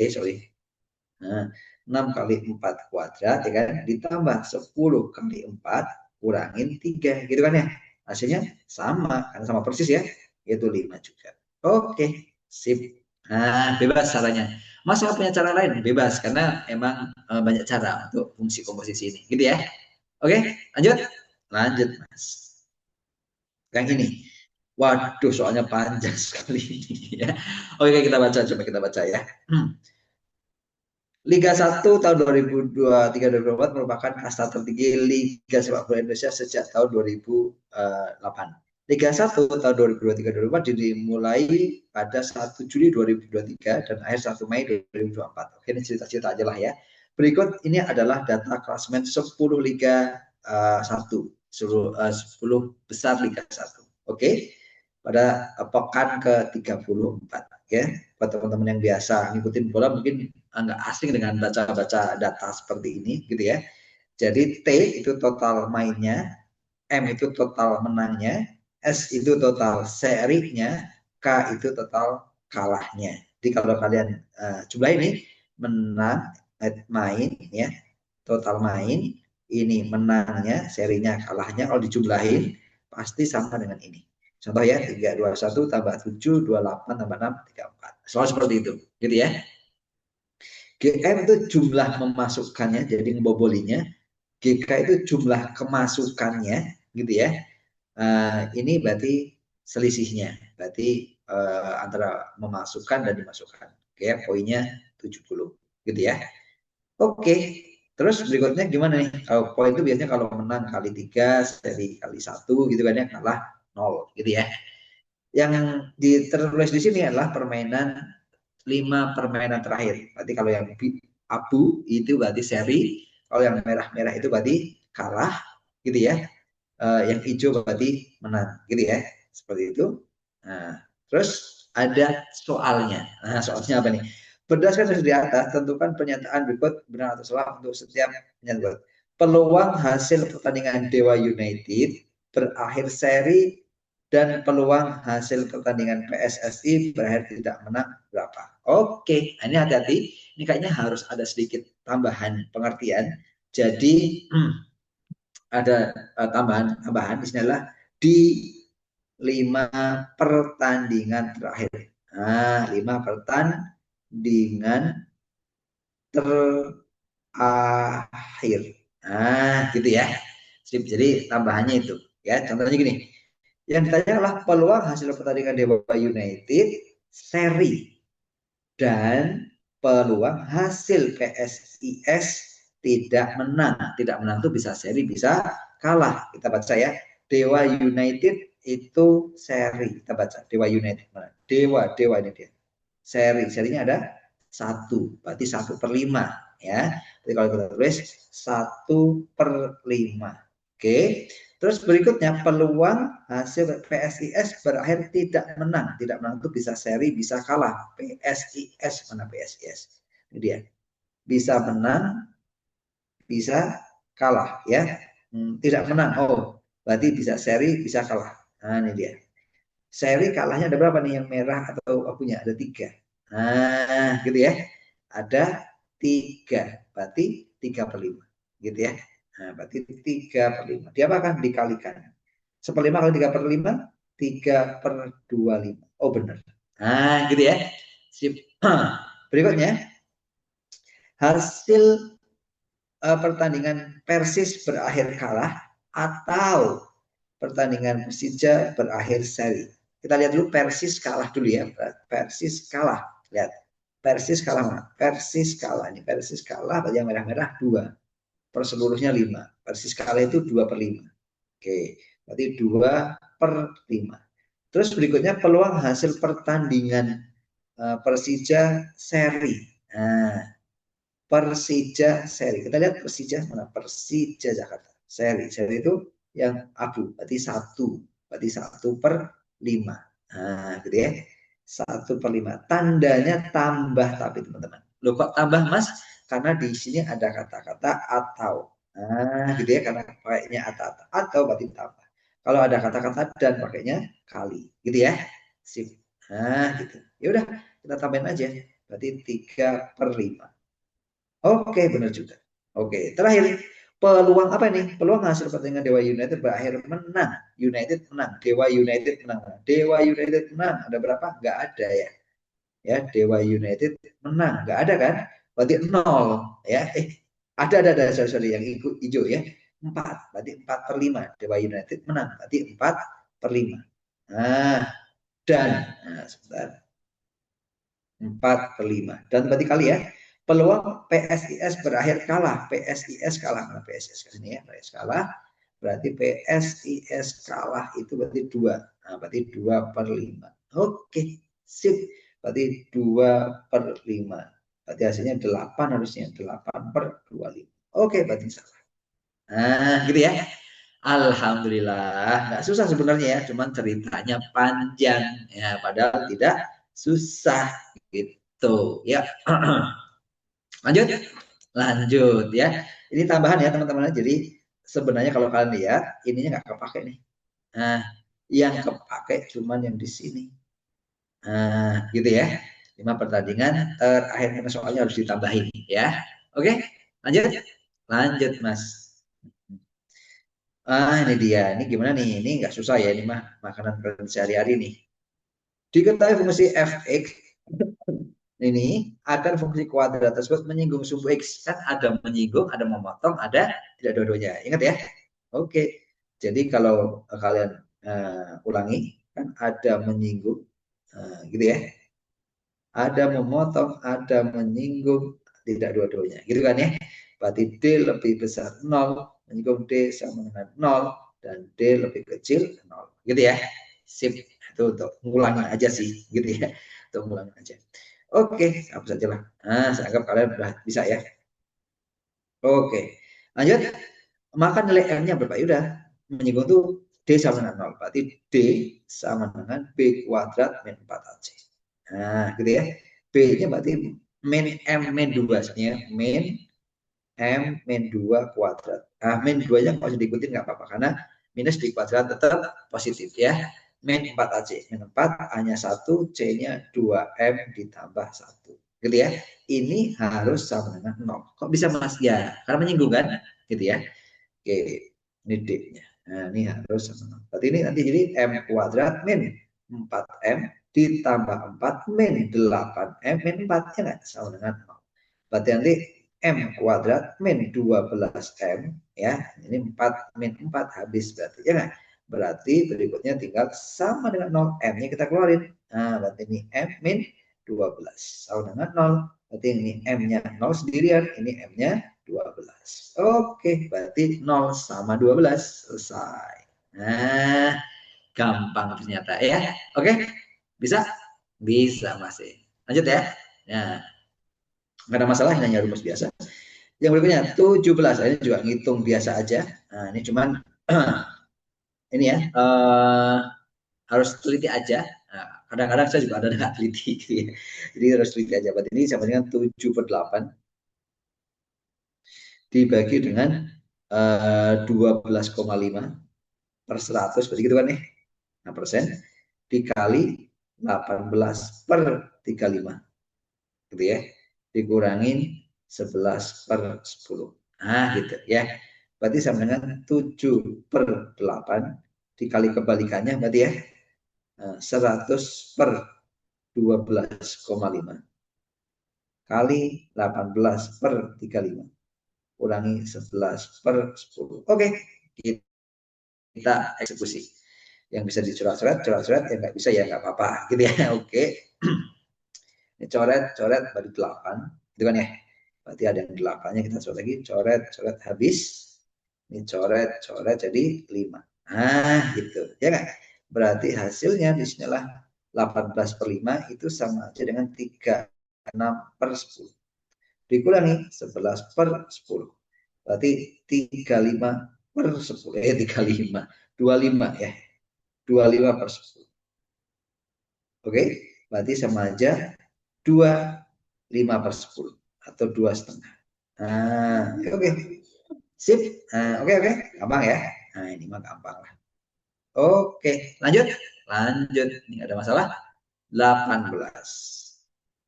Nah, 6 kali 4 kuadrat, ya kan? Ditambah 10 kali 4 kurangin 3. Gitu kan ya? Hasilnya sama. Karena sama persis ya. Yaitu 5 juga. Oke. Sip. Nah, bebas caranya. Mas nggak punya cara lain? Bebas. Karena emang banyak cara untuk fungsi komposisi ini. Gitu ya. Oke, lanjut. Lanjut, Mas. Yang ini. Waduh, soalnya panjang sekali ini ya. Oke, kita baca. Coba kita baca ya. Liga 1 tahun 2023-2024 merupakan kasta tertinggi Liga Sepak Bola Indonesia sejak tahun 2008. Liga 1 tahun 2023-2024 dimulai pada 1 Juli 2023 dan akhir 1 Mei 2024. Oke, ini cerita-cerita aja lah ya. Berikut ini adalah data klasemen 10 Liga 1, 10 besar Liga 1. Oke, pada pekan ke-34 ya. Buat teman-teman yang biasa ngikutin bola mungkin nggak asing dengan baca-baca data seperti ini gitu ya. Jadi T itu total mainnya, M itu total menangnya, S itu total serinya, K itu total kalahnya. Jadi kalau kalian jumlah ini menang, main ya, total main, ini menangnya, serinya, kalahnya, kalau dijumlahin pasti sama dengan ini. Contoh ya, 321 tambah 7, 28 tambah 6, 34. Selalu seperti itu, gitu ya. GM itu jumlah memasukkannya, jadi ngebobolinya. GK itu jumlah kemasukannya, gitu ya. Ini berarti selisihnya, berarti antara memasukkan dan dimasukkan. Oke, poinnya 70, gitu ya. Oke, terus berikutnya gimana nih? Kalau poin itu biasanya kalau menang kali 3, seri kali 1, gitu kan ya, kalah 0, gitu ya. Yang tertulis di sini adalah permainan 5 permainan terakhir. Berarti kalau yang abu itu berarti seri, kalau yang merah-merah itu berarti kalah, gitu ya. Yang hijau berarti menang, gitu ya. Seperti itu. Nah, Terus ada soalnya. Nah, soalnya apa nih? Berdasarkan di atas, tentukan pernyataan berikut benar atau salah untuk setiap pernyataan. Peluang hasil pertandingan Dewa United berakhir seri dan peluang hasil pertandingan PSSI berakhir tidak menang berapa? Oke, ini hati-hati. Ini kayaknya harus ada sedikit tambahan pengertian. Jadi ada tambahan di sini adalah di 5 pertandingan terakhir. Nah, 5 pertandingan terakhir. Nah, gitu ya. Jadi tambahannya itu. Ya, contohnya gini. Yang ditanya adalah peluang hasil pertandingan Dewa United seri dan peluang hasil PSIS tidak menang. Tidak menang itu bisa seri, bisa kalah. Kita baca ya. Dewa United itu seri. Kita baca Dewa United. Dewa ini dia. Serinya ada 1. Berarti 1/5 ya. Jadi kalau kita tulis 1/5. Oke. Terus berikutnya peluang hasil PSIS berakhir tidak menang. Tidak menang itu bisa seri, bisa kalah. PSIS mana PSIS? Ini dia. Bisa menang, bisa kalah ya. Tidak menang. Oh, berarti bisa seri, bisa kalah. Nah, ini dia. Seri kalahnya ada berapa nih yang merah atau punya? Ada 3. Nah, gitu ya. Ada 3. Berarti 3/5. Gitu ya. Nah, berarti 3/5. Diapakan? Dikalikan. 1/5 kali 3/5, 3/25. Oh, benar. Nah, gitu ya. Sip. Berikutnya, hasil pertandingan Persis berakhir kalah atau pertandingan Persija berakhir seri. Kita lihat dulu Persis kalah dulu ya. Persis kalah. Lihat. Persis kalah mana? Persis kalah. Ini Persis kalah. Berarti yang merah-merah 2. Perseluruhnya 5. Persis kalah itu 2/5. Oke. Berarti 2/5. Terus berikutnya peluang hasil pertandingan Persija seri. Nah, Persija seri. Kita lihat Persija mana? Persija Jakarta. Seri itu yang abu. Berarti 1. Berarti 1/5. Nah, gitu ya. 1/5. Tandanya tambah tapi teman-teman. Loh kok tambah mas? Karena di sini ada kata-kata atau. Nah, gitu ya. Karena pakainya atau berarti tambah. Kalau ada kata-kata dan pakainya kali. Gitu ya. Sip. Nah, gitu. Ya udah, kita tambahin aja. Berarti 3/5. Oke, benar juga. Oke, terakhir peluang apa nih? Peluang hasil pertandingan Dewa United berakhir menang. United menang. Dewa United menang. Dewa United menang. Ada berapa? Nggak ada ya. Ya, Dewa United menang. Nggak ada kan? Berarti 0 ya. Ada. Sorry, yang hijau ya. 4. Berarti 4/5. Dewa United menang. Berarti 4/5. Nah, sebentar. 4/5. Dan berarti kali ya. Peluang PSIS berakhir kalah. PSIS kalah. Nah, PSIS ke sini ya. PSIS kalah. Berarti PSIS kalah itu berarti 2. Nah, berarti 2/5. Oke. Sip. Berarti 2/5. Berarti hasilnya 8 harusnya. 8/25. Oke, berarti salah. Nah, gitu ya. Alhamdulillah. Nggak susah sebenarnya ya. Cuman ceritanya panjang. Ya, padahal tidak susah gitu ya. lanjut ya, ini tambahan ya teman-teman. Jadi sebenarnya kalau kalian lihat ininya nggak kepake nih. Nah, yang kepake cuman yang di sini. Nah, gitu ya. 5 pertandingan terakhir karena soalnya harus ditambahin ya. Oke, lanjut mas. Ini dia. Ini gimana nih? Ini nggak susah ya. Ini mah makanan kalian sehari-hari nih. Diketahui fungsi fx ini akan fungsi kuadrat tersebut menyinggung sumbu x. Kan ada menyinggung, ada memotong, ada tidak dua-duanya. Ingat ya. Oke. Jadi kalau kalian ulangi, kan ada menyinggung, gitu ya. Ada memotong, ada menyinggung, tidak dua-duanya. Gitu kan ya. Berarti D lebih besar 0, menyinggung D sama dengan 0, dan D lebih kecil 0. Gitu ya. Sip. Itu untuk ngulangi aja sih. Gitu ya. Untuk ngulangi aja. Oke, hapus saja lah. Nah, saya anggap kalian sudah bisa ya. Oke, lanjut. Maka nilai M-nya berapa? Udah, menyinggung tuh D sama dengan 0. Berarti D sama dengan B kuadrat min 4AC. Nah, gitu ya. B-nya berarti min M min 2. Min M min 2 kuadrat. Nah, min 2-nya nggak usah diikutin, nggak apa-apa. Karena minus di kuadrat tetap positif ya. Min 4AC. Min 4, A-nya 1, C-nya 2M ditambah 1. Gitu ya. Ini harus sama dengan 0. Kok bisa mas? Ya, karena menyinggung kan? Gitu ya. Oke, ini D-nya. Nah, ini harus sama. Berarti ini nanti jadi M kuadrat min 4M ditambah 4 min 8M min 4, ya nggak? Sama dengan 0. Berarti nanti M kuadrat min 12M, ya. Ini 4 min 4 habis berarti, ya nggak? Berarti berikutnya tinggal sama dengan 0. M-nya kita keluarin. Nah, berarti ini M min 12. Sama dengan 0. Berarti ini M-nya 0 sendirian, ini M-nya 12. Oke, berarti 0 sama 12. Selesai. Nah, gampang ternyata ya. Oke, bisa? Bisa masih. Lanjut ya. Nah, nggak ada masalah, hanya rumus biasa. Yang berikutnya 17. Ini juga ngitung biasa aja. Nah, ini cuman ini ya, harus teliti aja. Nah, kadang-kadang saya juga ada nggak teliti gitu ya. Jadi harus teliti aja. Berarti ini sama dengan 7/8 dibagi dengan 12,5 per 100, berarti gitu kan nih. Nah, persen dikali 18 per 35 gitu ya, dikurangin 11 per 10. Nah gitu ya, berarti sama dengan 7/8 dikali kebalikannya berarti ya 100 per 12,5 kali 18 per 35 kurangi 11 per 10. Oke, kita eksekusi. Yang bisa dicoret-coret, coret-coret, yang nggak bisa ya nggak apa-apa gitu ya. Oke, ini coret-coret bagi 8 gitu kan ya. Berarti ada yang 8-nya kita coret lagi, coret-coret habis. Ini coret-coret jadi 5. Nah gitu ya nggak. Berarti hasilnya di sinilah 18/5 itu sama aja dengan 36/10 dikurangi 11/10. Berarti 35/10. 35, 25 ya. 25/10. Oke, berarti sama aja 25/10 atau 2,5. Nah, oke. Sip. Nah, oke. Gampang ya. Nah, ini mah gampang lah. Oke, lanjut. Lanjut. Ini ada masalah. 18.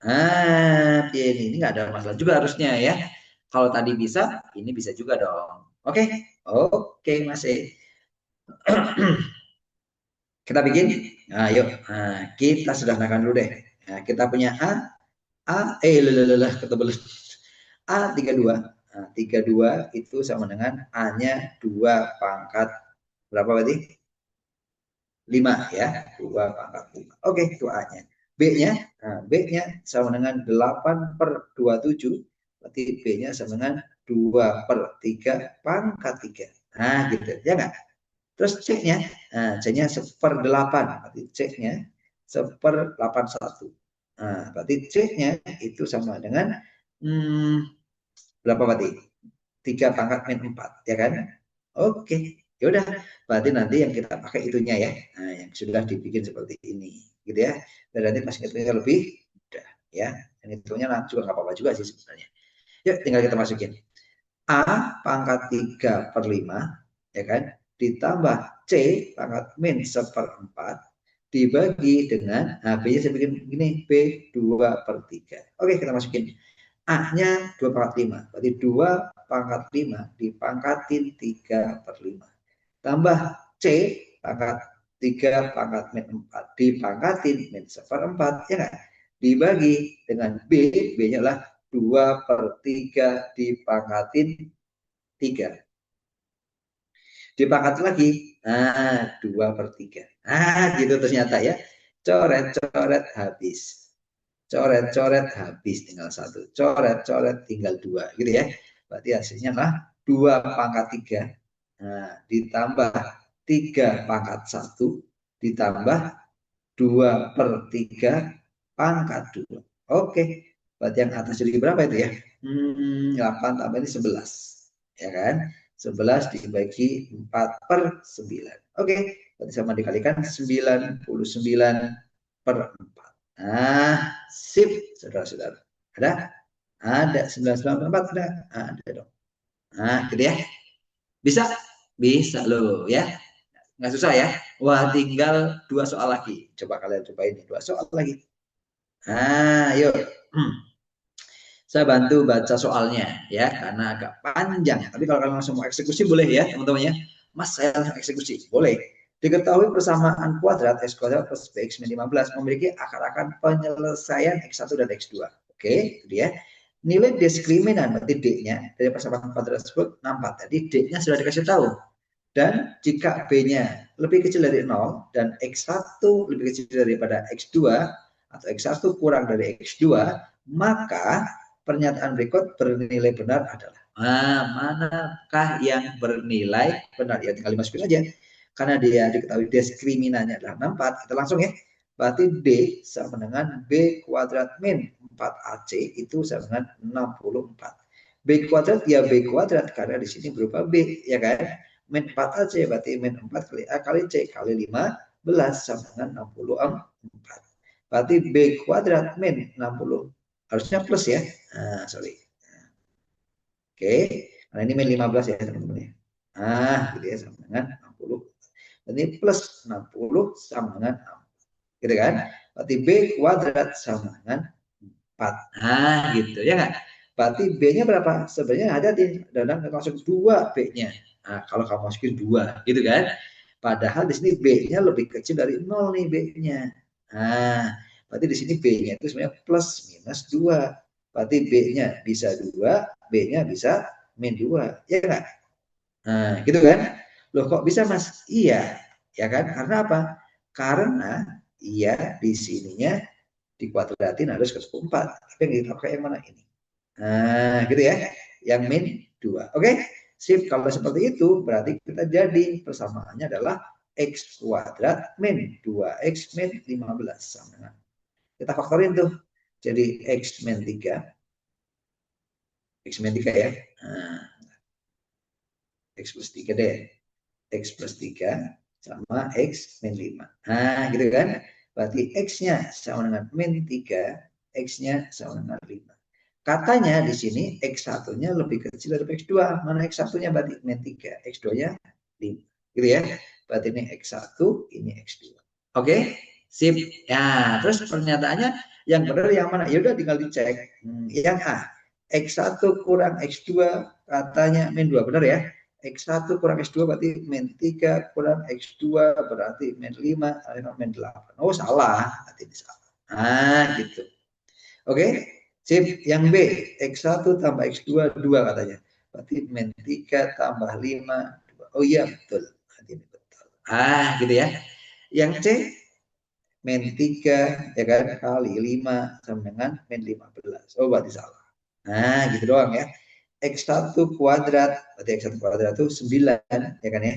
Nah, ini nggak ada masalah juga harusnya ya. Kalau tadi bisa, ini bisa juga dong. Oke. Oke, masih. Kita bikin. Nah, yuk. Nah, kita sederhanakan dulu deh. Nah, kita punya ketebel. A32. Nah, 32 itu sama dengan A-nya 2 pangkat berapa berarti? 5 ya. 2 pangkat 5. Oke, itu A-nya. B-nya, nah, B-nya sama dengan 8/27. Berarti B-nya sama dengan 2/3 pangkat 3. Nah, gitu. Ya enggak? Terus C-nya, nah, C-nya 1/8. Berarti C-nya 1/81. Nah, berarti C-nya itu sama dengan berapa berarti? 3 pangkat min 4, ya kan? Oke, ya udah. Berarti nanti yang kita pakai itunya ya. Nah, yang sudah dibikin seperti ini, gitu ya. Dan nanti pas hitungnya lebih mudah, ya. Dan hitungnya juga nggak apa-apa juga sih sebenarnya. Yuk, tinggal kita masukin. A pangkat 3/5, ya kan? Ditambah C pangkat min 1/4 dibagi dengan, nah B-nya saya bikin begini, B 2/3. Oke, kita masukin. A-nya 2/5. Berarti 2/5 dipangkatin 3/5. Tambah C pangkat 3 pangkat min 4 dipangkatin min 1/4. Ya nggak? Dibagi dengan B. B-nya adalah 2/3 dipangkatin 3. Dipangkat lagi. Nah, 2/3. Nah, gitu ternyata ya. Coret-coret habis. Coret-coret habis tinggal 1. Coret-coret tinggal 2. Gitu ya. Berarti hasilnya adalah 2 pangkat 3. Nah, ditambah 3 pangkat 1. Ditambah 2/3 pangkat 2. Oke. Berarti yang atas jadi berapa itu ya? 8 tambah ini 11. Ya kan? 11 dibagi 4/9. Oke, berarti sama dikalikan 99/4. Nah, sip, saudara-saudara. Ada 99/4, ada dong. Nah, gitu ya. Bisa? Bisa loh ya. Nggak susah ya. Wah, tinggal 2 soal lagi. Coba kalian coba ini 2 soal lagi. Nah, yuk. Saya bantu baca soalnya ya, karena agak panjang. Tapi kalau kalian langsung mau eksekusi boleh ya, teman-teman ya. Mas, saya langsung eksekusi. Boleh. Diketahui persamaan kuadrat x kuadrat plus bx min 15 memiliki akar-akar penyelesaian x1 dan x2. Oke, itu dia. Nilai diskriminan, berarti D-nya, dari persamaan kuadrat tersebut 64. Tadi D-nya sudah dikasih tahu. Dan jika B-nya lebih kecil dari 0 dan X1 lebih kecil daripada X2 atau X1 kurang dari X2, maka pernyataan berikut bernilai benar adalah. Nah, manakah yang bernilai benar? Ya tinggal dimasukin aja. Karena dia diketahui diskriminannya adalah 64, kita langsung ya. Berarti D sama dengan B kuadrat min 4AC itu sama dengan 64. B kuadrat ya B kuadrat karena di sini berupa B, ya kan? Min 4 AC berarti min 4 kali A kali C kali 15 sama dengan 64. Berarti B kuadrat min 60. Harusnya plus ya. Nah, sorry. Oke, karena ini min 15 ya teman-teman ya. Nah, gitu ya sama dengan 60. Ini plus 60 sama dengan 6. Gitu kan? Berarti B kuadrat sama dengan 4. Nah, gitu ya nggak? Berarti B-nya berapa? Sebenarnya ada di dalam langsung 2 B-nya. Nah, kalau kamu masukin 2, gitu kan? Padahal di sini B-nya lebih kecil dari 0 nih B-nya. Nah, berarti di sini B-nya itu sebenarnya plus minus 2. Berarti B-nya bisa 2, B-nya bisa min 2. Ya enggak? Nah, gitu kan? Loh kok bisa Mas? Iya, ya kan? Karena apa? Karena iya di sininya dikuadratin harus ke 4. Tapi yang kita pakai yang mana ini? Nah, gitu ya. Yang min 2. Oke? Sip, kalau seperti itu berarti kita jadi persamaannya adalah x kuadrat min 2x min 15 sama dengan. Kita faktorin tuh. Jadi x min 3. X min 3 ya. Nah, x plus 3 deh. X plus 3 sama X min 5. Nah, gitu kan? Berarti X-nya sama dengan min 3, X-nya sama dengan 5. Katanya di sini X1-nya lebih kecil dari X2. Mana X1-nya berarti min 3, X2-nya 5. Gitu ya. Berarti ini X1, ini X2. Oke? Sip. Ya, terus pernyataannya yang benar yang mana? Ya udah tinggal dicek. Yang A. X1 kurang X2 katanya min 2. Benar ya? X1 kurang X2 berarti min 3 kurang X2 berarti min 5 min 8. Oh salah, berarti ini salah. Nah gitu. Oke, sip. Yang B, X1 tambah X2 2 katanya. Berarti min 3 tambah 5 2. Oh iya betul. Berarti ini betul. Ah gitu ya. Yang C, min 3 ya kan kali 5 sama dengan min 15. Oh berarti salah. Nah gitu doang ya. X1 kuadrat, berarti X1 kuadrat itu 9, ya kan ya.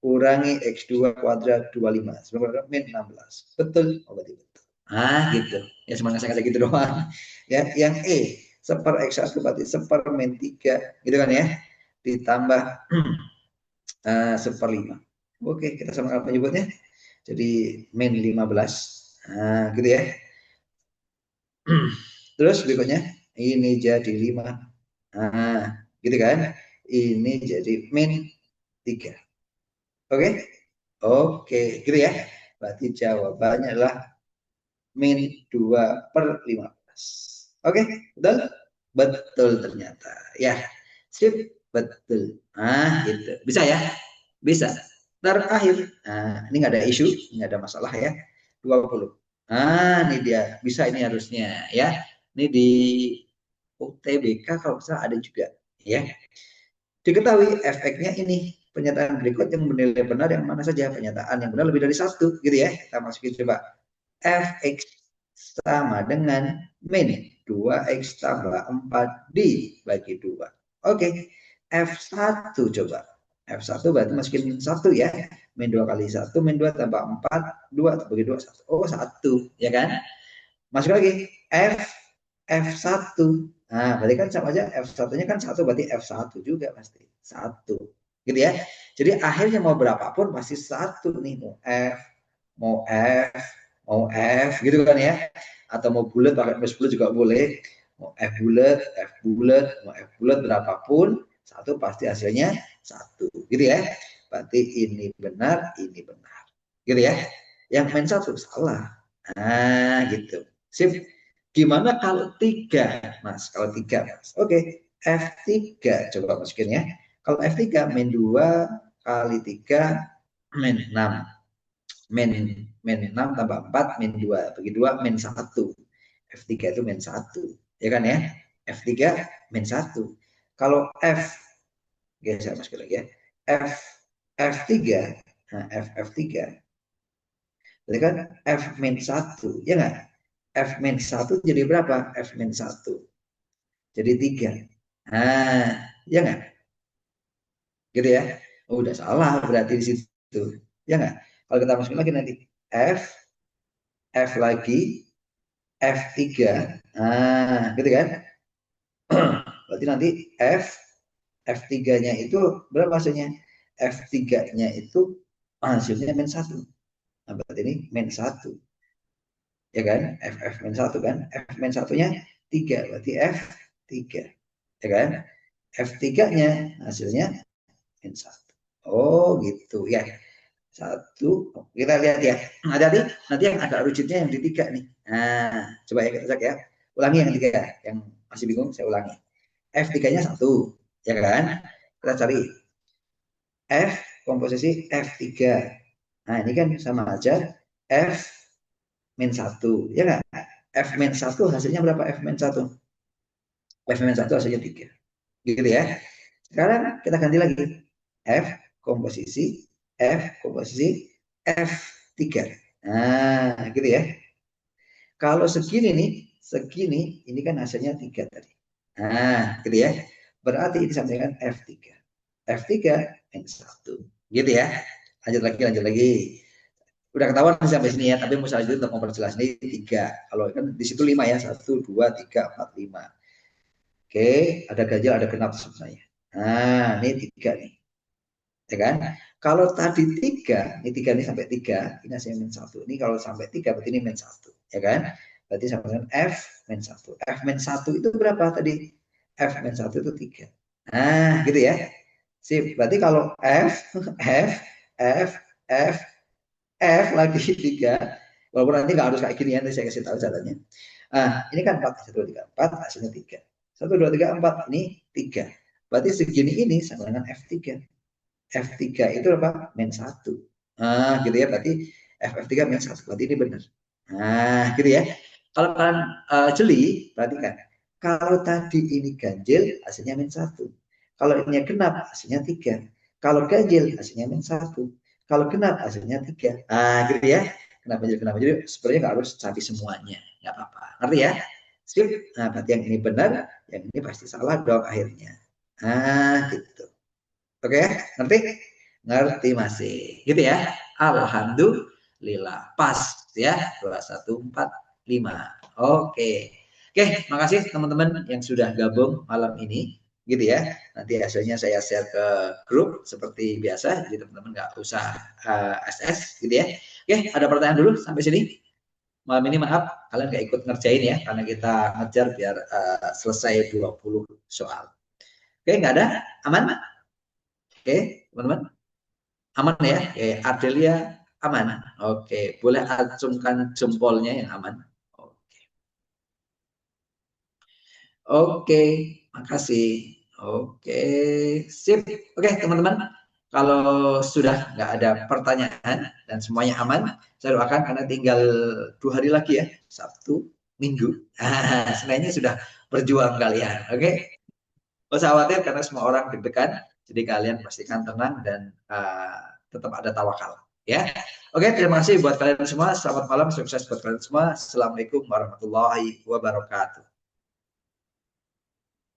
Kurangi X2 kuadrat 25, 9 kuadrat min 16. Betul? Oh, berarti betul. Ah, gitu. Ya cuma ngasih gitu doang. Ya, yang E, seper X1 berarti seper min 3, gitu kan ya. Ditambah seper 5. Oke, kita sama apa nyebutnya? Jadi min 15. Nah, gitu ya. Terus berikutnya, ini jadi 5. Nah, gitu kan. Ini jadi min 3. Oke? Oke, gitu ya. Berarti jawabannya adalah min 2/15. Oke, betul? Betul ternyata. Ya, sip, betul. Nah, gitu. Bisa ya? Bisa. Terakhir. Nah, ini nggak ada isu, nggak ada masalah ya. 20. Nah, ini dia. Bisa ini harusnya ya. Ini di UTBK kalau bisa ada juga ya. Diketahui efeknya ini pernyataan berikut yang bernilai benar yang mana saja. Pernyataan yang benar lebih dari 1 gitu ya. Kita masukin coba. Fx sama dengan min 2x tambah 4 dibagi 2. Oke, F1 coba. F1 berarti masukin 1 ya. Min 2 kali 1, min 2 tambah 4, 2 bagi 2, 1. Oh, 1, ya kan? Masuk lagi, F1. Nah, berarti kan sama aja F1-nya kan 1, berarti F1 juga pasti. 1. Gitu ya. Jadi akhirnya mau berapapun pasti satu nih, mau F, mau F, mau F gitu kan ya. Atau mau bulat pakai plus plus juga boleh. Mau F bulat, F bulat, mau F bulat berapapun, satu pasti hasilnya satu gitu ya. Berarti ini benar, ini benar. Gitu ya. Yang main satu salah. Nah gitu. Sip. Gimana kalau tiga, Mas? Kalau tiga, Mas. Oke, F3 coba masukin ya. Kalau F3 min 2 kali 3 min 6. Min 6 tambah 4 min 2. Bagi 2 min 1. F3 itu min 1. Ya kan ya? F3 min 1. Kalau F, geser masukin lagi ya. F3, nah F3 berarti kan F min 1, ya nggak? F min 1 jadi berapa? F min 1 jadi 3. Nah, ya nggak? Gitu ya. Oh, udah salah berarti di situ. Ya nggak? Kalau kita masukin lagi nanti F, F lagi, F3. Nah, gitu kan? Berarti nanti F3-nya itu berapa hasilnya? F3-nya itu hasilnya min 1. Nah, berarti ini min 1. Ya kan? F min 1 kan? F min 1-nya 3. Berarti F3. Ya kan? F3-nya hasilnya min 1. Oh, gitu ya. Satu, kita lihat ya. Hati-hati, nanti yang agak rujitnya yang di 3 nih. Nah, coba ya kita cek ya. Ulangi yang 3, yang masih bingung saya ulangi. F3-nya 1, ya kan? Kita cari F komposisi F3. Nah, ini kan sama aja F min 1, ya kan? F min 1 hasilnya berapa? F min 1. F min 1 hasilnya 3. Gitu ya. Sekarang kita ganti lagi. F komposisi F3. Nah, gitu ya. Kalau segini nih, segini, ini kan hasilnya 3 tadi. Nah, gitu ya. Berarti ini sama dengan F3. F3 min 1. Gitu ya. Lanjut lagi. Udah ketahuan sampai sini ya, tapi mau selanjutnya untuk memperjelas ini 3. Kalau kan di situ 5 ya. 1, 2, 3, 4, 5. Oke, ada ganjil, ada genap sebenarnya. Nah, ini 3 nih. Ya kan? Kalau tadi 3, ini 3 ini sampai 3, ini hasilnya min 1. Ini kalau sampai 3, berarti ini min 1. Ya kan? Berarti sama dengan F min 1. F min 1 itu berapa tadi? F min 1 itu 3. Nah, gitu ya. Sip. Berarti kalau F, F, F, F, F lagi 3, walaupun nanti nggak harus kayak gini ya, nanti saya kasih tahu caranya. Nah, ini kan 4, 1, 2, 3, 4, hasilnya 3. 1, 2, 3, 4, ini 3. Berarti segini ini sama dengan F3. F3 itu apa? Min 1. Nah, gitu ya. Berarti F3 min 1. Berarti ini benar. Nah, gitu ya. Kalau kalian jeli, perhatikan. Kalau tadi ini ganjil, hasilnya min 1. Kalau ini genap, hasilnya 3. Kalau ganjil, hasilnya min 1. Kalau genap, hasilnya 3. Nah, gitu ya. Kenapa jadi kenapa? Jadi sebenarnya nggak harus cari semuanya. Nggak apa-apa. Ngerti ya? Sip. Nah, berarti yang ini benar, yang ini pasti salah dong akhirnya. Nah, gitu. Oke, ngerti? Ngerti masih. Gitu ya. Alhamdulillah. Pas ya. 2145. Oke. Oke, makasih teman-teman yang sudah gabung malam ini. Gitu ya. Nanti hasilnya saya share ke grup seperti biasa. Jadi teman-teman nggak usah SS gitu ya. Oke, ada pertanyaan dulu sampai sini. Malam ini maaf kalian nggak ikut ngerjain ya. Karena kita ngejar biar selesai 20 soal. Oke, nggak ada? Aman? Oke, teman-teman. Aman ya? Oke, Ardelia aman. Oke, boleh acungkan jempolnya yang aman. Oke, oke, makasih. Oke, sip. Oke, teman-teman. Kalau sudah nggak ada pertanyaan dan semuanya aman, saya doakan karena tinggal 2 hari lagi ya, Sabtu, Minggu. Sebenarnya sudah berjuang kalian. Oke, nggak usah khawatir karena semua orang deg-degan. Jadi kalian pastikan tenang dan tetap ada tawakal. Ya, oke. Terima kasih buat kalian semua. Selamat malam, sukses buat kalian semua. Assalamualaikum warahmatullahi wabarakatuh.